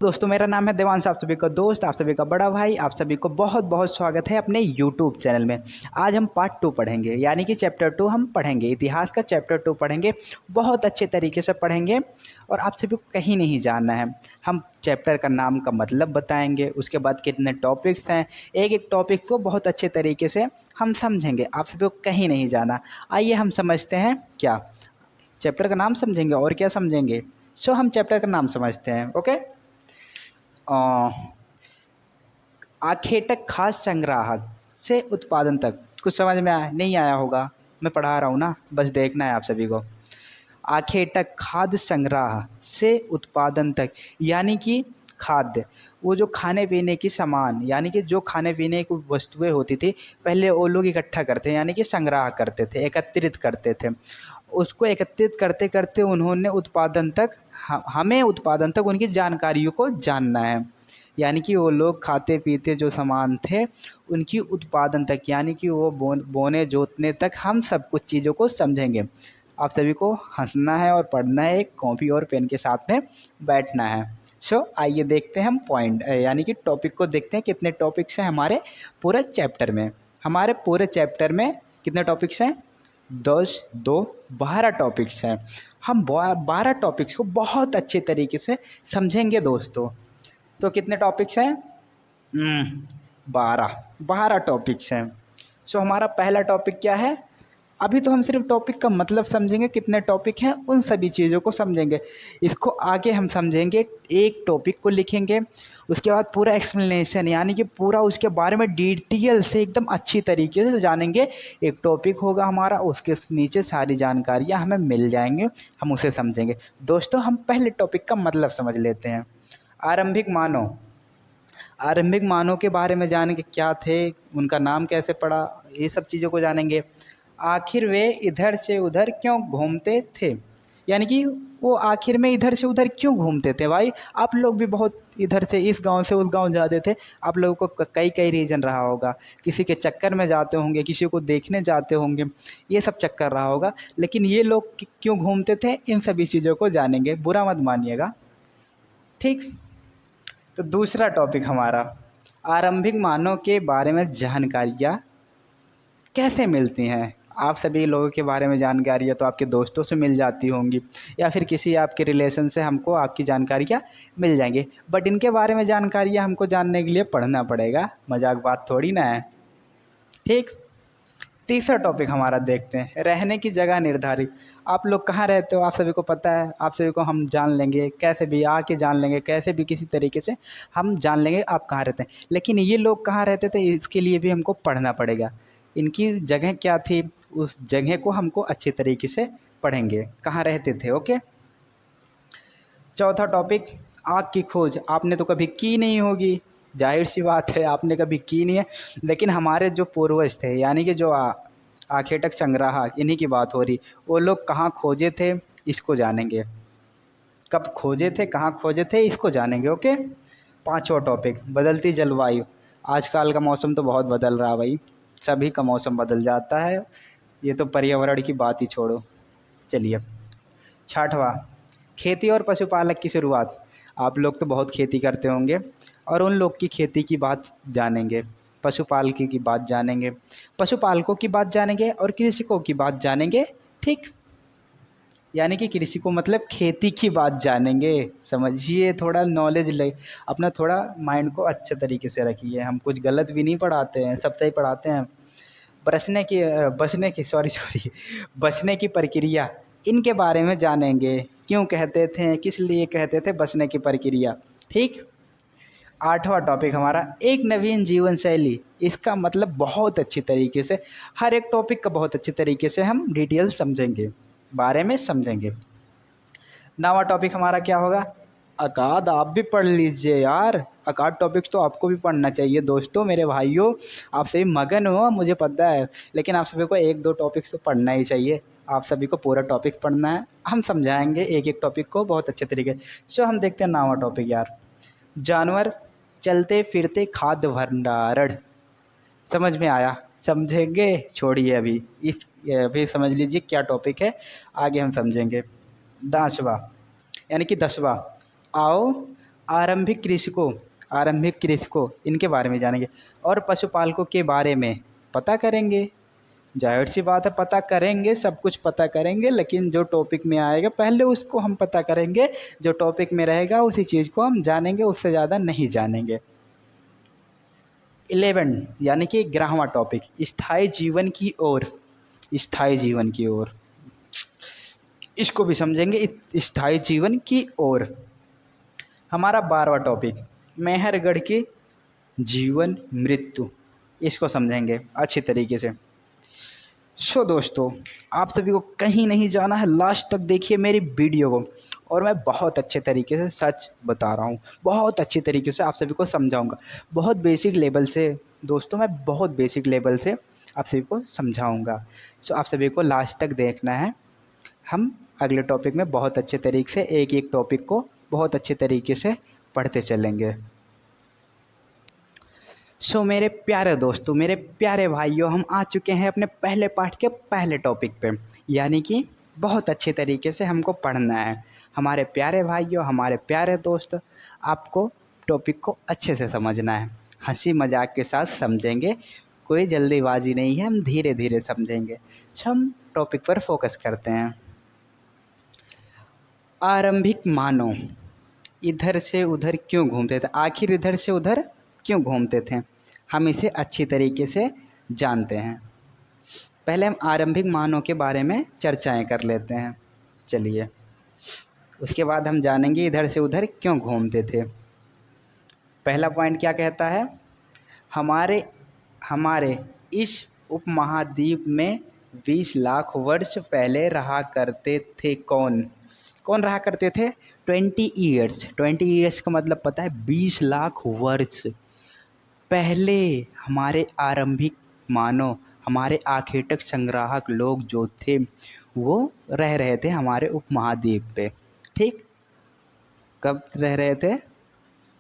दोस्तों मेरा नाम है देवांश, आप सभी का दोस्त, आप सभी का बड़ा भाई, आप सभी को बहुत बहुत स्वागत है अपने YouTube चैनल में। आज हम पार्ट 2 पढ़ेंगे, यानी कि चैप्टर 2 हम पढ़ेंगे, इतिहास का चैप्टर 2 पढ़ेंगे। बहुत अच्छे तरीके से पढ़ेंगे और आप सभी को कहीं नहीं जानना है। हम चैप्टर का नाम का मतलब बताएंगे, उसके बाद कितने टॉपिक्स हैं, एक एक टॉपिक को बहुत अच्छे तरीके से हम समझेंगे। आप सभी को कहीं नहीं जाना। आइए हम समझते हैं क्या चैप्टर का नाम समझेंगे और क्या समझेंगे। सो हम चैप्टर का नाम समझते हैं। ओके, आखेटक खाद्य संग्राहक से उत्पादन तक। कुछ समझ में नहीं आया होगा, मैं पढ़ा रहा हूँ ना, बस देखना है आप सभी को। आखेटक खाद्य संग्रह से उत्पादन तक, यानी कि खाद्य, वो जो खाने पीने की सामान, यानी कि जो खाने पीने की वस्तुएं होती थी, पहले वो लोग इकट्ठा करते, यानी कि संग्रह करते थे, एकत्रित करते थे। उसको एकत्रित करते करते उन्होंने उत्पादन तक, हमें उत्पादन तक उनकी जानकारियों को जानना है। यानी कि वो लोग खाते पीते जो सामान थे उनकी उत्पादन तक, यानी कि वो बोने जोतने तक हम सब कुछ चीज़ों को समझेंगे। आप सभी को हंसना है और पढ़ना है, एक कॉपी और पेन के साथ में बैठना है। सो आइए देखते हैं हम पॉइंट, यानी कि टॉपिक को देखते हैं। कितने टॉपिक्स हैं हमारे पूरे चैप्टर में। हमारे पूरे चैप्टर में कितने टॉपिक्स हैं? 10, 2, 12 टॉपिक्स हैं। हम 12 टॉपिक्स को बहुत अच्छे तरीके से समझेंगे दोस्तों। तो कितने टॉपिक्स हैं? 12 टॉपिक्स हैं। सो हमारा पहला टॉपिक क्या है? अभी तो हम सिर्फ टॉपिक का मतलब समझेंगे, कितने टॉपिक हैं उन सभी चीज़ों को समझेंगे। इसको आगे हम समझेंगे, एक टॉपिक को लिखेंगे, उसके बाद पूरा एक्सप्लेनेशन, यानी कि पूरा उसके बारे में डिटेल से एकदम अच्छी तरीके से जानेंगे। एक टॉपिक होगा हमारा, उसके नीचे सारी जानकारियाँ हमें मिल जाएंगे, हम उसे समझेंगे। दोस्तों हम पहले टॉपिक का मतलब समझ लेते हैं। आरंभिक मानव। आरंभिक मानव के बारे में जानेंगे, क्या थे, उनका नाम कैसे पड़ा, ये सब चीज़ों को जानेंगे। आखिर वे इधर से उधर क्यों घूमते थे, यानी कि वो आखिर में इधर से उधर क्यों घूमते थे। भाई आप लोग भी बहुत इधर से इस गांव से उस गांव जाते थे, आप लोगों को कई कई रीज़न रहा होगा। किसी के चक्कर में जाते होंगे, किसी को देखने जाते होंगे, ये सब चक्कर रहा होगा। लेकिन ये लोग क्यों घूमते थे, इन सभी चीज़ों को जानेंगे, बुरा मत मानिएगा, ठीक। तो दूसरा टॉपिक हमारा, आरंभिक मानव के बारे में जानकारियाँ कैसे मिलती हैं। आप सभी लोगों के बारे में जानकारियाँ तो आपके दोस्तों से मिल जाती होंगी, या फिर किसी आपके रिलेशन से हमको आपकी जानकारियाँ मिल जाएंगी। बट इनके बारे में जानकारियाँ हमको जानने के लिए पढ़ना पड़ेगा, मजाक बात थोड़ी ना है, ठीक। तीसरा टॉपिक हमारा देखते हैं, रहने की जगह निर्धारित। आप लोग कहाँ रहते हो, आप सभी को पता है, आप सभी को हम जान लेंगे, कैसे भी आके जान लेंगे, कैसे भी किसी तरीके से हम जान लेंगे आप कहाँ रहते हैं। लेकिन ये लोग कहाँ रहते थे, इसके लिए भी हमको पढ़ना पड़ेगा। इनकी जगह क्या थी, उस जगह को हमको अच्छे तरीके से पढ़ेंगे, कहाँ रहते थे। ओके। चौथा टॉपिक, आग की खोज। आपने तो कभी की नहीं होगी, जाहिर सी बात है आपने कभी की नहीं है, लेकिन हमारे जो पूर्वज थे, यानी कि जो आखेटक संग्राहक, इन्हीं की बात हो रही। वो लोग कहाँ खोजे थे इसको जानेंगे, कब खोजे थे, कहाँ खोजे थे, इसको जानेंगे। ओके। पांचवा टॉपिक, बदलती जलवायु। आजकल का मौसम तो बहुत बदल रहा है भाई, सभी का मौसम बदल जाता है, ये तो पर्यावरण की बात ही छोड़ो। चलिए, छठवां, खेती और पशुपालक की शुरुआत। आप लोग तो बहुत खेती करते होंगे और उन लोग की खेती की बात जानेंगे, पशुपालकी की बात जानेंगे, पशुपालकों की बात जानेंगे और कृषकों की बात जानेंगे, ठीक। यानी कि कृषि को मतलब खेती की बात जानेंगे। समझिए, थोड़ा नॉलेज ले, अपना थोड़ा माइंड को अच्छे तरीके से रखिए। हम कुछ गलत भी नहीं पढ़ाते हैं, सब सही पढ़ाते हैं। बचने की बचने की प्रक्रिया, इनके बारे में जानेंगे, क्यों कहते थे, किस लिए कहते थे बचने की प्रक्रिया, ठीक। आठवां टॉपिक हमारा, एक नवीन जीवन शैली। इसका मतलब बहुत अच्छी तरीके से, हर एक टॉपिक का बहुत अच्छी तरीके से हम डिटेल समझेंगे, बारे में समझेंगे। नवा टॉपिक हमारा क्या होगा? अकाद। आप भी पढ़ लीजिए यार, अकाद टॉपिक तो आपको भी पढ़ना चाहिए दोस्तों, मेरे भाइयों। आप सभी मगन हो मुझे पता है, लेकिन आप सभी को एक दो टॉपिक्स तो पढ़ना ही चाहिए। आप सभी को पूरा टॉपिक पढ़ना है, हम समझाएंगे एक एक टॉपिक को बहुत अच्छे तरीके से। हम देखते हैं नवा टॉपिक यार, जानवर चलते फिरते खाद्य भंडारण। समझ में आया? समझेंगे, छोड़िए अभी समझ लीजिए क्या टॉपिक है, आगे हम समझेंगे। 10वां यानी कि 10वां, आओ आरंभिक कृषकों इनके बारे में जानेंगे और पशुपालकों के बारे में पता करेंगे। जाहिर सी बात है पता करेंगे, सब कुछ पता करेंगे, लेकिन जो टॉपिक में आएगा पहले उसको हम पता करेंगे, जो टॉपिक में रहेगा उसी चीज़ को हम जानेंगे, उससे ज़्यादा नहीं जानेंगे। 11 यानी कि 11वां टॉपिक, स्थायी जीवन की ओर, इसको भी समझेंगे, स्थायी जीवन की ओर। हमारा 12वां टॉपिक, मेहरगढ़ की जीवन मृत्यु, इसको समझेंगे अच्छी तरीके से। दोस्तों, आप सभी को कहीं नहीं जाना है, लास्ट तक देखिए मेरी वीडियो को, और मैं बहुत अच्छे तरीके से सच बता रहा हूँ, बहुत अच्छी तरीके से आप सभी को समझाऊंगा, बहुत बेसिक लेवल से दोस्तों, मैं बहुत बेसिक लेवल से आप सभी को समझाऊंगा। आप सभी को लास्ट तक देखना है। हम अगले टॉपिक में बहुत अच्छे तरीके से एक एक टॉपिक को बहुत अच्छे तरीके से पढ़ते चलेंगे। मेरे प्यारे दोस्तों, मेरे प्यारे भाइयों, हम आ चुके हैं अपने पहले पार्ट के पहले टॉपिक पे, यानी कि बहुत अच्छे तरीके से हमको पढ़ना है। हमारे प्यारे भाइयों, हमारे प्यारे दोस्त, आपको टॉपिक को अच्छे से समझना है, हंसी मजाक के साथ समझेंगे, कोई जल्दीबाजी नहीं है, हम धीरे धीरे समझेंगे। हम टॉपिक पर फोकस करते हैं। आरंभिक मानव इधर से उधर क्यों घूमते थे, आखिर इधर से उधर क्यों घूमते थे, हम इसे अच्छी तरीके से जानते हैं। पहले हम आरंभिक मानव के बारे में चर्चाएं कर लेते हैं, चलिए। उसके बाद हम जानेंगे इधर से उधर क्यों घूमते थे। पहला पॉइंट क्या कहता है, हमारे इस उपमहाद्वीप में 20 लाख वर्ष पहले रहा करते थे। कौन रहा करते थे? 20 ईयर्स का मतलब पता है, 20 लाख वर्ष पहले हमारे आरंभिक मानव, हमारे आखेटक संग्राहक लोग जो थे वो रह रहे थे हमारे उपमहाद्वीप पे। ठीक, कब रह रहे थे?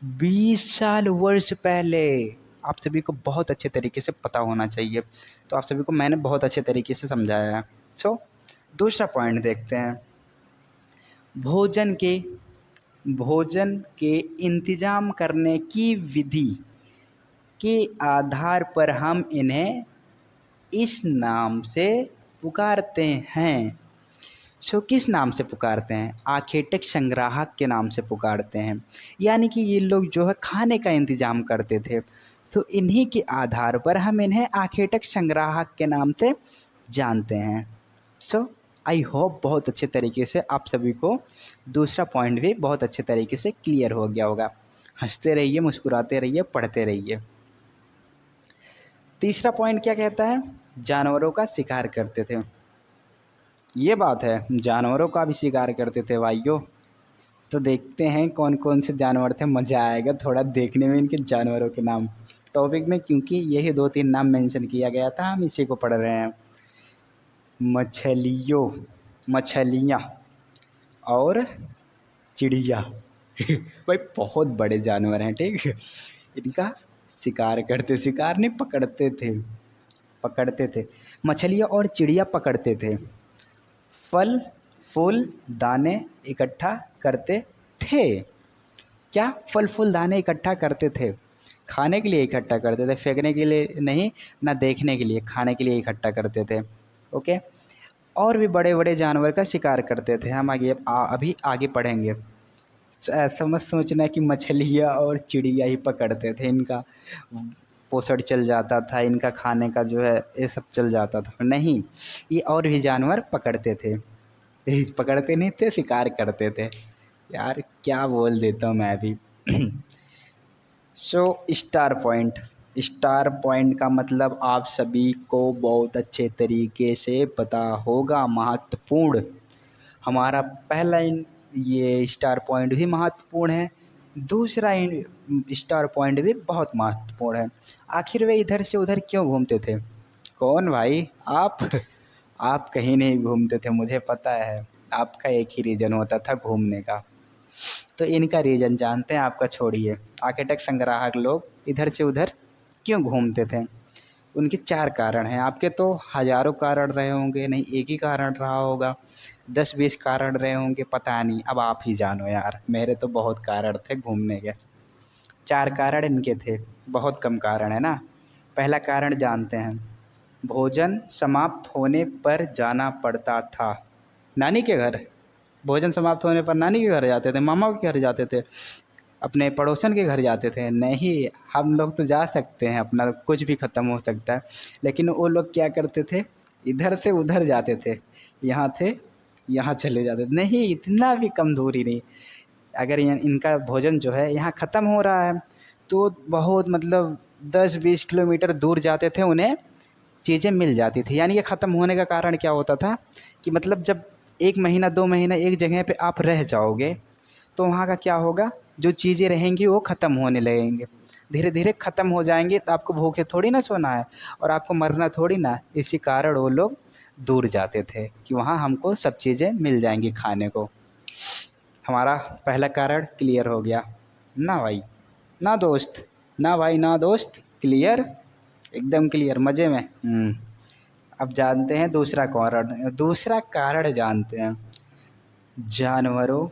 20 साल वर्ष पहले। आप सभी को बहुत अच्छे तरीके से पता होना चाहिए, तो आप सभी को मैंने बहुत अच्छे तरीके से समझाया है। दूसरा पॉइंट देखते हैं, भोजन के इंतजाम करने की विधि के आधार पर हम इन्हें इस नाम से पुकारते हैं। किस नाम से पुकारते हैं? आखेटक संग्राहक के नाम से पुकारते हैं। यानी कि ये लोग जो है खाने का इंतजाम करते थे, तो इन्हीं के आधार पर हम इन्हें आखेटक संग्राहक के नाम से जानते हैं। आई होप बहुत अच्छे तरीके से आप सभी को दूसरा पॉइंट भी बहुत अच्छे तरीके से क्लियर हो गया होगा। हंसते रहिए, मुस्कुराते रहिए, पढ़ते रहिए। तीसरा पॉइंट क्या कहता है? जानवरों का शिकार करते थे। ये बात है, जानवरों का भी शिकार करते थे भाइयों। तो देखते हैं कौन कौन से जानवर थे, मज़ा आएगा थोड़ा देखने में इनके जानवरों के नाम टॉपिक में, क्योंकि यही 2-3 नाम मेंशन किया गया था, हम इसी को पढ़ रहे हैं। मछलियाँ और चिड़िया भाई बहुत बड़े जानवर हैं, ठीक है। इनका शिकार नहीं, पकड़ते थे। मछलियाँ और चिड़िया पकड़ते थे, फल फूल दाने इकट्ठा करते थे। क्या? फल फूल दाने इकट्ठा करते थे, खाने के लिए इकट्ठा करते थे, फेंकने के लिए नहीं, ना देखने के लिए, खाने के लिए इकट्ठा करते थे। ओके, और भी बड़े बड़े जानवर का शिकार करते थे, हम अभी आगे पढ़ेंगे। ऐसा मत सोचना कि मछलियाँ और चिड़िया ही पकड़ते थे, इनका पोषण चल जाता था, इनका खाने का जो है ये सब चल जाता था, नहीं, ये और भी जानवर पकड़ते थे, पकड़ते नहीं थे, शिकार करते थे। यार क्या बोल देता हूँ मैं अभी। स्टार पॉइंट का मतलब आप सभी को बहुत अच्छे तरीके से पता होगा, महत्वपूर्ण। हमारा पहला ये स्टार पॉइंट भी महत्वपूर्ण है, दूसरा स्टार पॉइंट भी बहुत महत्वपूर्ण है। आखिर वे इधर से उधर क्यों घूमते थे? कौन भाई? आप कहीं नहीं घूमते थे, मुझे पता है, आपका एक ही रीज़न होता था घूमने का। तो इनका रीज़न जानते हैं, आपका छोड़िए। आखेटक संग्राहक लोग इधर से उधर क्यों घूमते थे? उनके 4 कारण हैं। आपके तो हज़ारों कारण रहे होंगे, नहीं एक ही कारण रहा होगा, 10-20 कारण रहे होंगे, पता नहीं। अब आप ही जानो यार, मेरे तो बहुत कारण थे घूमने के। 4 कारण इनके थे, बहुत कम कारण है ना। पहला कारण जानते हैं, भोजन समाप्त होने पर जाना पड़ता था नानी के घर। भोजन समाप्त होने पर नानी के घर जाते थे, मामा के घर जाते थे, अपने पड़ोसन के घर जाते थे? नहीं, हम लोग तो जा सकते हैं, अपना कुछ भी ख़त्म हो सकता है, लेकिन वो लोग क्या करते थे, इधर से उधर जाते थे, यहाँ थे यहाँ चले जाते थे। नहीं, इतना भी कम दूरी नहीं। अगर इनका भोजन जो है यहाँ ख़त्म हो रहा है तो बहुत मतलब 10-20 किलोमीटर दूर जाते थे, उन्हें चीज़ें मिल जाती थी। यानी कि ख़त्म होने का कारण क्या होता था कि मतलब जब 1 महीना 2 महीना एक जगह पे आप रह जाओगे तो वहाँ का क्या होगा, जो चीज़ें रहेंगी वो ख़त्म होने लगेंगे, धीरे धीरे ख़त्म हो जाएंगे। तो आपको भूखे थोड़ी ना सोना है और आपको मरना थोड़ी ना। इसी कारण वो लोग दूर जाते थे कि वहाँ हमको सब चीज़ें मिल जाएंगी खाने को। हमारा पहला कारण क्लियर हो गया ना भाई, ना दोस्त, ना भाई ना दोस्त, क्लियर, एकदम क्लियर, मज़े में। अब जानते हैं दूसरा कारण। दूसरा कारण जानते हैं, जानवरों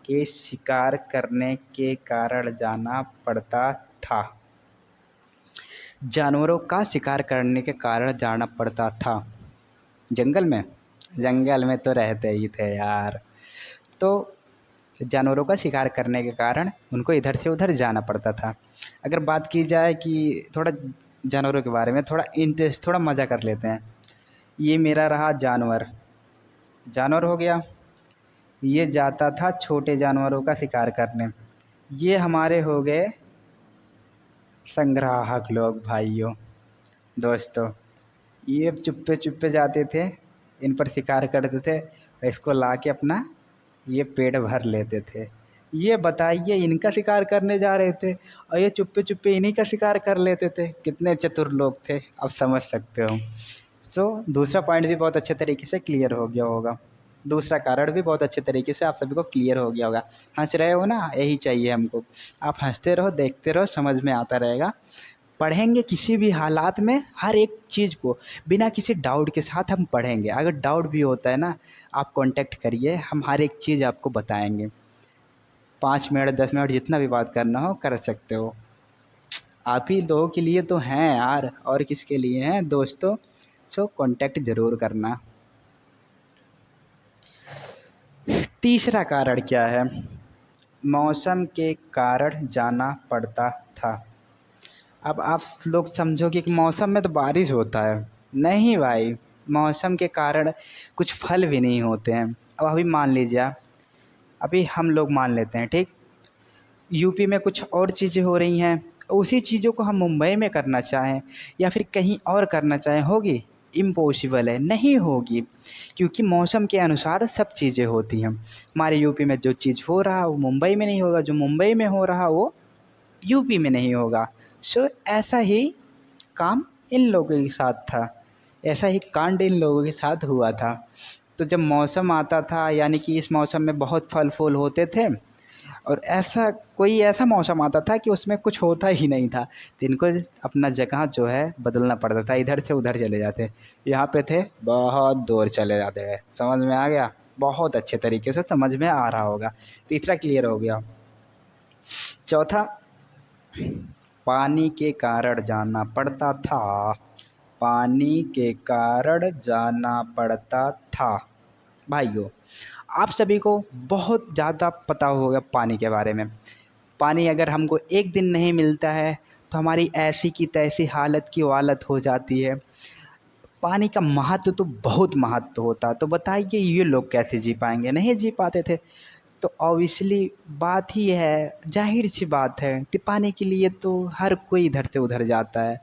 के शिकार करने के कारण जाना पड़ता था। जानवरों का शिकार करने के कारण जाना पड़ता था जंगल में। जंगल में तो रहते ही थे यार, तो जानवरों का शिकार करने के कारण उनको इधर से उधर जाना पड़ता था। अगर बात की जाए कि थोड़ा जानवरों के बारे में थोड़ा इंटरेस्ट, थोड़ा मज़ा कर लेते हैं। ये मेरा रहा जानवर, जानवर हो गया। ये जाता था छोटे जानवरों का शिकार करने। ये हमारे हो गए संग्राहक लोग, भाइयों दोस्तों। ये चुप्पे चुप्पे जाते थे, इन पर शिकार करते थे, इसको ला के अपना ये पेट भर लेते थे। ये बताइए, इनका शिकार करने जा रहे थे और ये चुप्पे चुप्पे इन्हीं का शिकार कर लेते थे। कितने चतुर लोग थे, आप समझ सकते हो। सो दूसरा पॉइंट भी बहुत अच्छे तरीके से क्लियर हो गया होगा, दूसरा कारण भी बहुत अच्छे तरीके से आप सभी को क्लियर हो गया होगा। हंस रहे हो ना, यही चाहिए हमको। आप हंसते रहो, देखते रहो, समझ में आता रहेगा। पढ़ेंगे किसी भी हालात में हर एक चीज़ को बिना किसी डाउट के साथ हम पढ़ेंगे। अगर डाउट भी होता है ना, आप कांटेक्ट करिए, हम हर एक चीज़ आपको बताएंगे। 5 मिनट 10 मिनट जितना भी बात करना हो कर सकते हो। आप ही लोगों के लिए तो हैं यार, और किसके लिए हैं दोस्तों। सो कांटेक्ट ज़रूर करना। तीसरा कारण क्या है, मौसम के कारण जाना पड़ता था। अब आप लोग समझोगे कि मौसम में तो बारिश होता है। नहीं भाई, मौसम के कारण कुछ फल भी नहीं होते हैं। अब अभी मान लीजिए आप, अभी हम लोग मान लेते हैं, ठीक, यूपी में कुछ और चीज़ें हो रही हैं, उसी चीज़ों को हम मुंबई में करना चाहें या फिर कहीं और करना चाहें, होगी? इम्पॉसिबल है, नहीं होगी। क्योंकि मौसम के अनुसार सब चीज़ें होती हैं। हमारे यूपी में जो चीज़ हो रहा वो मुंबई में नहीं होगा, जो मुंबई में हो रहा वो यूपी में नहीं होगा। सो ऐसा ही काम इन लोगों के साथ था, ऐसा ही कांड इन लोगों के साथ हुआ था। तो जब मौसम आता था, यानी कि इस मौसम में बहुत फल फूल होते थे, और ऐसा कोई ऐसा मौसम आता था कि उसमें कुछ होता ही नहीं था, तो इनको अपना जगह जो है बदलना पड़ता था, इधर से उधर चले जाते। यहाँ पे थे, बहुत दूर चले जाते हैं। समझ में आ गया? बहुत अच्छे तरीके से समझ में आ रहा होगा। तीसरा क्लियर हो गया। चौथा, पानी के कारण जाना पड़ता था। पानी के कारण जाना पड़ता था। भाइयों, आप सभी को बहुत ज़्यादा पता होगा पानी के बारे में। पानी अगर हमको एक दिन नहीं मिलता है तो हमारी ऐसी की तैसी हालत की वालत हो जाती है। पानी का महत्व तो बहुत महत्व होता है। तो बताइए ये लोग कैसे जी पाएंगे? नहीं जी पाते थे। तो ऑब्वियसली बात ही है, जाहिर सी बात है कि पानी के लिए तो हर कोई इधर से उधर जाता है।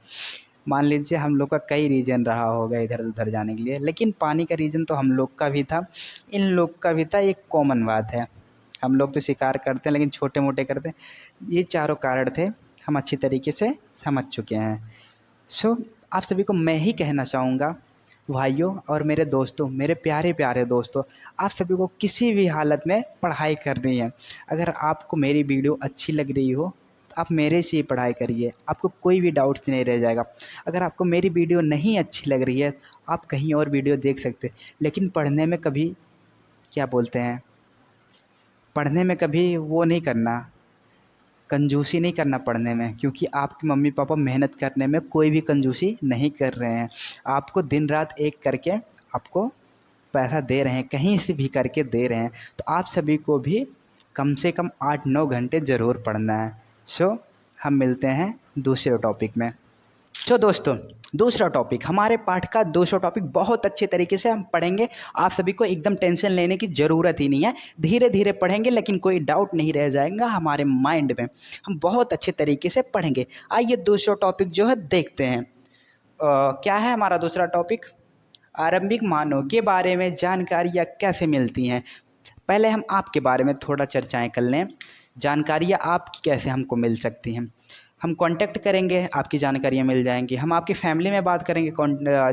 मान लीजिए हम लोग का कई रीज़न रहा होगा इधर उधर जाने के लिए, लेकिन पानी का रीज़न तो हम लोग का भी था, इन लोग का भी था। एक कॉमन बात है, हम लोग तो शिकार करते हैं लेकिन छोटे मोटे करते हैं। ये चारों कारण थे, हम अच्छी तरीके से समझ चुके हैं। सो आप सभी को मैं ही कहना चाहूँगा, भाइयों और मेरे दोस्तों, मेरे प्यारे प्यारे दोस्तों, आप सभी को किसी भी हालत में पढ़ाई करनी है, अगर आपको मेरी वीडियो अच्छी लग रही हो तो आप मेरे से ही पढ़ाई करिए, आपको कोई भी डाउट नहीं रह जाएगा। अगर आपको मेरी वीडियो नहीं अच्छी लग रही है आप कहीं और वीडियो देख सकते, लेकिन पढ़ने में कभी क्या बोलते हैं, पढ़ने में कभी वो नहीं करना, कंजूसी नहीं करना पढ़ने में, क्योंकि आपके मम्मी पापा मेहनत करने में कोई भी कंजूसी नहीं कर रहे हैं। आपको दिन रात एक करके आपको पैसा दे रहे हैं, कहीं से भी करके दे रहे हैं। तो आप सभी को भी कम से कम 8-9 घंटे ज़रूर पढ़ना है। सो हम मिलते हैं दूसरे टॉपिक में। सो दोस्तों, दूसरा टॉपिक, हमारे पाठ का दूसरा टॉपिक बहुत अच्छे तरीके से हम पढ़ेंगे। आप सभी को एकदम टेंशन लेने की ज़रूरत ही नहीं है, धीरे धीरे पढ़ेंगे, लेकिन कोई डाउट नहीं रह जाएगा हमारे माइंड में। हम बहुत अच्छे तरीके से पढ़ेंगे। आइए दूसरा टॉपिक जो है देखते हैं। क्या है हमारा दूसरा टॉपिक? आरंभिक मानव के बारे में जानकारियाँ कैसे मिलती हैं। पहले हम आपके बारे में थोड़ा चर्चाएं कर लें। जानकारियाँ आपकी कैसे हमको मिल सकती हैं? हम कांटेक्ट करेंगे, आपकी जानकारियाँ मिल जाएंगी। हम आपकी फैमिली में बात करेंगे,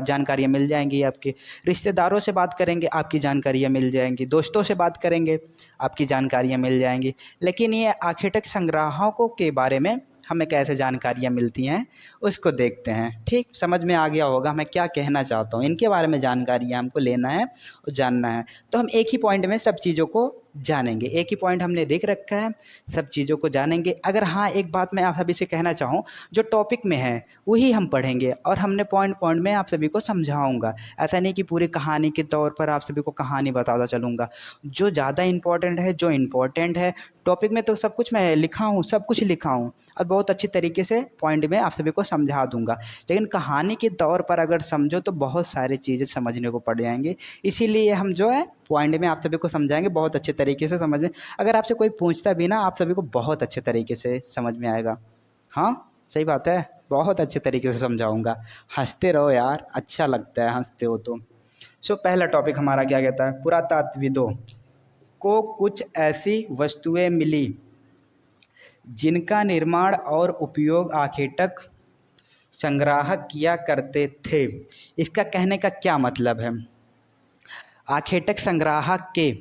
जानकारियाँ मिल जाएंगी। आपके रिश्तेदारों से बात करेंगे, आपकी जानकारियाँ मिल जाएंगी। दोस्तों से बात करेंगे, आपकी जानकारियाँ मिल जाएंगी। लेकिन ये आखेटक संग्राहकों के बारे में हमें कैसे जानकारियाँ मिलती हैं उसको देखते हैं। ठीक, समझ में आ गया होगा मैं क्या कहना चाहता हूँ। इनके बारे में जानकारियाँ हमको लेना है और जानना है, तो हम एक ही पॉइंट में सब चीज़ों को जानेंगे। एक ही पॉइंट हमने देख रखा है, सब चीज़ों को जानेंगे। अगर हाँ, एक बात मैं आप सभी से कहना चाहूँ, जो टॉपिक में है वही हम पढ़ेंगे और हमने पॉइंट पॉइंट में आप सभी को समझाऊंगा। ऐसा नहीं कि पूरी कहानी के तौर पर आप सभी को कहानी बताता चलूँगा। जो ज़्यादा इम्पोर्टेंट है, जो इम्पोर्टेंट है टॉपिक में, तो सब कुछ मैं लिखा हूँ, सब कुछ लिखा हूँ और बहुत अच्छी तरीके से पॉइंट में आप सभी को समझा दूंगा। लेकिन कहानी के तौर पर अगर समझो तो बहुत सारी चीज़ें समझने को पड़ जाएंगी। इसीलिए हम जो है पॉइंट में आप सभी को समझाएंगे, बहुत अच्छे तरीके से समझ में। अगर आपसे कोई पूछता भी ना, आप सभी को बहुत अच्छे तरीके से समझ में आएगा। हाँ, सही बात है, बहुत अच्छे तरीके से समझाऊंगा। हंसते रहो यार, अच्छा लगता है हंसते हो तो। सो पहला टॉपिक हमारा क्या कहता है? पुरातात्विदों को कुछ ऐसी वस्तुएं मिली जिनका निर्माण और उपयोग आखेटक संग्राहक किया करते थे। इसका कहने का क्या मतलब है? आखेटक संग्राहक के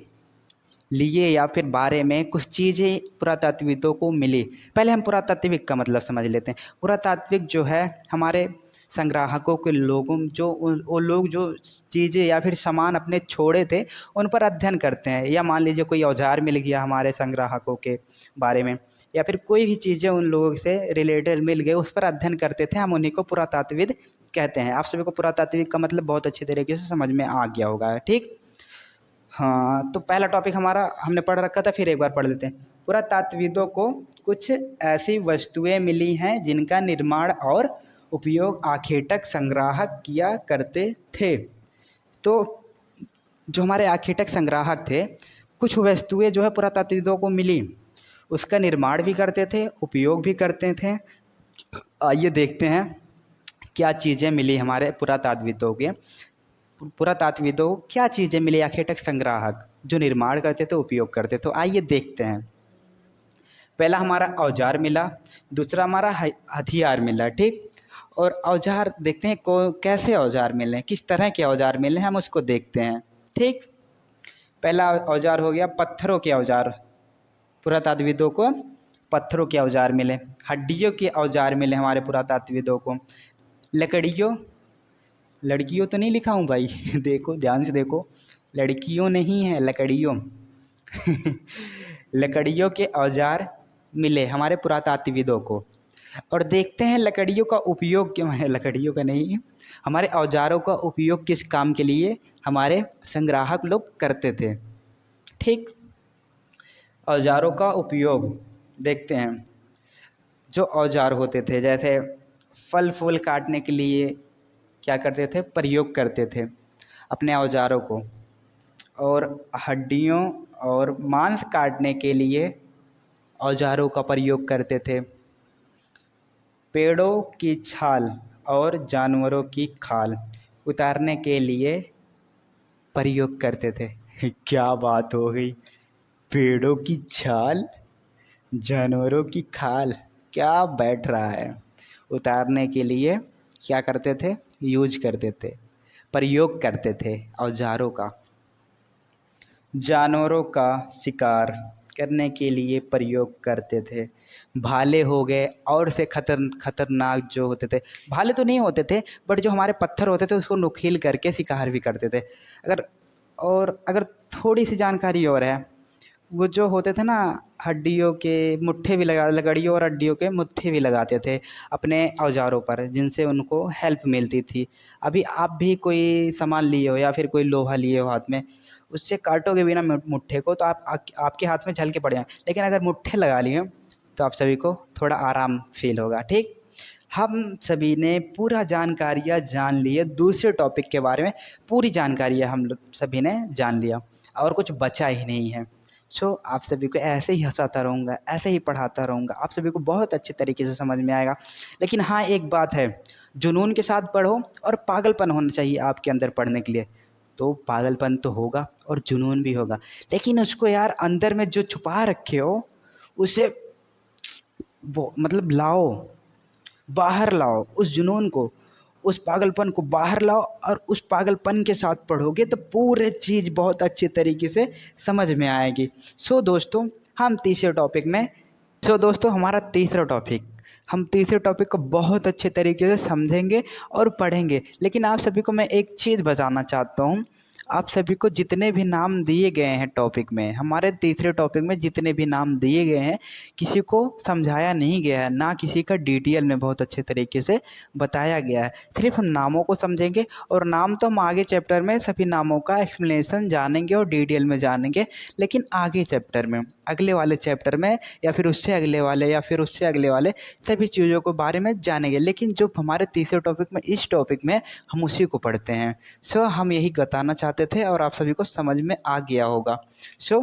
लिए या फिर बारे में कुछ चीज़ें पुरातात्विकों को मिली। पहले हम पुरातात्विक का मतलब समझ लेते हैं। पुरातात्विक जो है हमारे संग्राहकों के लोगों, जो वो लोग जो चीज़ें या फिर सामान अपने छोड़े थे उन पर अध्ययन करते हैं। या मान लीजिए कोई औजार मिल गया हमारे संग्राहकों के बारे में, या फिर कोई भी चीज़ें उन लोगों से रिलेटेड मिल गए, उस पर अध्ययन करते थे, हम उन्हीं को पुरातात्विद कहते हैं। आप सभी को पुरातात्विक का मतलब बहुत अच्छे तरीके से समझ में आ गया होगा। ठीक, हाँ, तो पहला टॉपिक हमारा हमने पढ़ रखा था, फिर एक बार पढ़ लेते हैं। पुरातात्विदों को कुछ ऐसी वस्तुएं मिली हैं जिनका निर्माण और उपयोग आखेटक संग्राहक किया करते थे। तो जो हमारे आखेटक संग्राहक थे, कुछ वस्तुएं जो है पुरातात्विदों को मिली, उसका निर्माण भी करते थे, उपयोग भी करते थे। आइए देखते हैं क्या चीज़ें मिली हमारे पुरातात्विदों के। पुरातात्विदों को क्या चीज़ें मिली आखेटक संग्राहक जो निर्माण करते थे, उपयोग करते थे? तो आइए देखते हैं। पहला हमारा औजार मिला, दूसरा हमारा हथियार मिला। ठीक, और औजार देखते हैं कैसे औजार मिले, किस तरह के औजार मिले, हम उसको देखते हैं। ठीक, पहला औजार हो गया पत्थरों के औजार। पुरातात्विदों को पत्थरों के औजार मिले। हड्डियों के औजार मिले हमारे पुरातात्विदों को। लकड़ियों, लड़कियों तो नहीं लिखा हूँ भाई देखो ध्यान से देखो, लड़कियों नहीं है, लकड़ियों लकड़ियों के औजार मिले हमारे पुरातात्विदों को। और देखते हैं लकड़ियों का उपयोग क्यों है, लकड़ियों का नहीं, हमारे औजारों का उपयोग किस काम के लिए हमारे संग्राहक लोग करते थे। ठीक, औजारों का उपयोग देखते हैं। जो औजार होते थे, जैसे फल फूल काटने के लिए क्या करते थे, प्रयोग करते थे अपने औजारों को। और हड्डियों और मांस काटने के लिए औजारों का प्रयोग करते थे। पेड़ों की छाल और जानवरों की खाल उतारने के लिए प्रयोग करते थे क्या बात हो गई, पेड़ों की छाल, जानवरों की खाल, क्या बैठ रहा है, उतारने के लिए क्या करते थे, यूज करते थे, प्रयोग करते थे औजारों का। जानवरों का शिकार करने के लिए प्रयोग करते थे। भाले हो गए और से खतरनाक जो होते थे, भाले तो नहीं होते थे बट जो हमारे पत्थर होते थे उसको नुकील करके शिकार भी करते थे। अगर थोड़ी सी जानकारी और है, वो जो होते थे ना, हड्डियों के मुट्ठे भी लकड़ियों और हड्डियों के मुट्ठे भी लगाते थे अपने औजारों पर, जिनसे उनको हेल्प मिलती थी। अभी आप भी कोई सामान लिए हो या फिर कोई लोहा लिए हो हाथ में, उससे काटोगे भी ना मुट्ठे को तो आपके हाथ में झल के पड़ जाए, लेकिन अगर मुट्ठे लगा लिए तो आप सभी को थोड़ा आराम फील होगा। ठीक, हम सभी ने पूरा जानकारियाँ जान ली है, दूसरे टॉपिक के बारे में पूरी जानकारियाँ हम लोग सभी ने जान लिया और कुछ बचा ही नहीं है। सो आप सभी को ऐसे ही हंसाता रहूँगा, ऐसे ही पढ़ाता रहूँगा, आप सभी को बहुत अच्छे तरीके से समझ में आएगा। लेकिन हाँ, एक बात है, जुनून के साथ पढ़ो और पागलपन होना चाहिए आपके अंदर पढ़ने के लिए। तो पागलपन तो होगा और जुनून भी होगा, लेकिन उसको यार अंदर में जो छुपा रखे हो उसे वो मतलब लाओ, बाहर लाओ उस जुनून को, उस पागलपन को बाहर लाओ और उस पागलपन के साथ पढ़ोगे तो पूरे चीज़ बहुत अच्छे तरीके से समझ में आएगी। सो दोस्तों, हम तीसरे टॉपिक में सो दोस्तों हमारा तीसरा टॉपिक, हम तीसरे टॉपिक को बहुत अच्छे तरीके से समझेंगे और पढ़ेंगे। लेकिन आप सभी को मैं एक चीज़ बताना चाहता हूँ, आप सभी को जितने भी नाम दिए गए हैं टॉपिक में, हमारे तीसरे टॉपिक में जितने भी नाम दिए गए हैं, किसी को समझाया नहीं गया है, ना किसी का डिटेल में बहुत अच्छे तरीके से बताया गया है। सिर्फ हम नामों को समझेंगे और नाम तो हम आगे चैप्टर में सभी नामों का एक्सप्लेनेशन जानेंगे और डिटेल में जानेंगे, लेकिन आगे चैप्टर में, अगले वाले चैप्टर में या फिर उससे अगले वाले या फिर उससे अगले वाले सभी चीज़ों के बारे में जानेंगे। लेकिन जो हमारे तीसरे टॉपिक में, इस टॉपिक में हम उसी को पढ़ते हैं। सो हम यही बताना चाहते थे और आप सभी को समझ में आ गया होगा। सो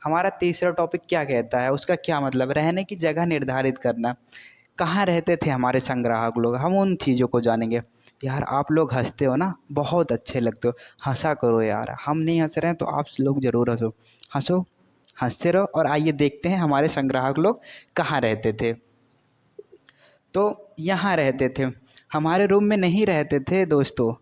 हमारा तीसरा टॉपिक क्या कहता है, उसका क्या मतलब, रहने की जगह निर्धारित करना। कहाँ रहते थे हमारे संग्राहक लोग, हम उन चीज़ों को जानेंगे। यार आप लोग हंसते हो ना, बहुत अच्छे लगते हो, हंसा करो यार, हम नहीं हंस रहे हैं तो आप लोग ज़रूर हंसो, हंसो, हंसते रहो। और आइए देखते हैं हमारे संग्राहक लोग कहाँ रहते थे। तो यहाँ रहते थे, हमारे रूम में नहीं रहते थे दोस्तों,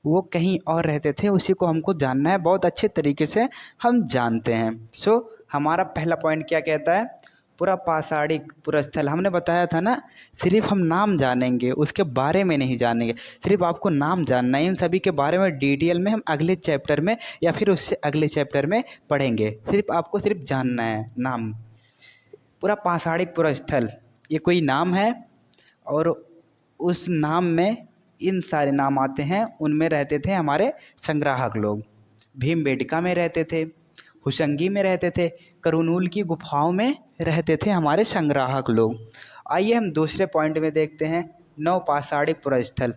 वो कहीं और रहते थे, उसी को हमको जानना है, बहुत अच्छे तरीके से हम जानते हैं। सो हमारा पहला पॉइंट क्या कहता है, पूरा पाषाणिक पुरस्थल। हमने बताया था ना, सिर्फ हम नाम जानेंगे, उसके बारे में नहीं जानेंगे, सिर्फ आपको नाम जानना है। इन सभी के बारे में डिटेल में हम अगले चैप्टर में या फिर उससे अगले चैप्टर में पढ़ेंगे, सिर्फ आपको सिर्फ जानना है नाम। पूरा पाषाणिक पुरस्थल, ये कोई नाम है और उस नाम में इन सारे नाम आते हैं, उनमें रहते थे हमारे संग्राहक लोग। भीमबेटका में रहते थे, हुशंगी में रहते थे, करनूल की गुफाओं में रहते थे हमारे संग्राहक लोग। आइए हम दूसरे पॉइंट में देखते हैं, नवपाषाणिक पुरस्थल।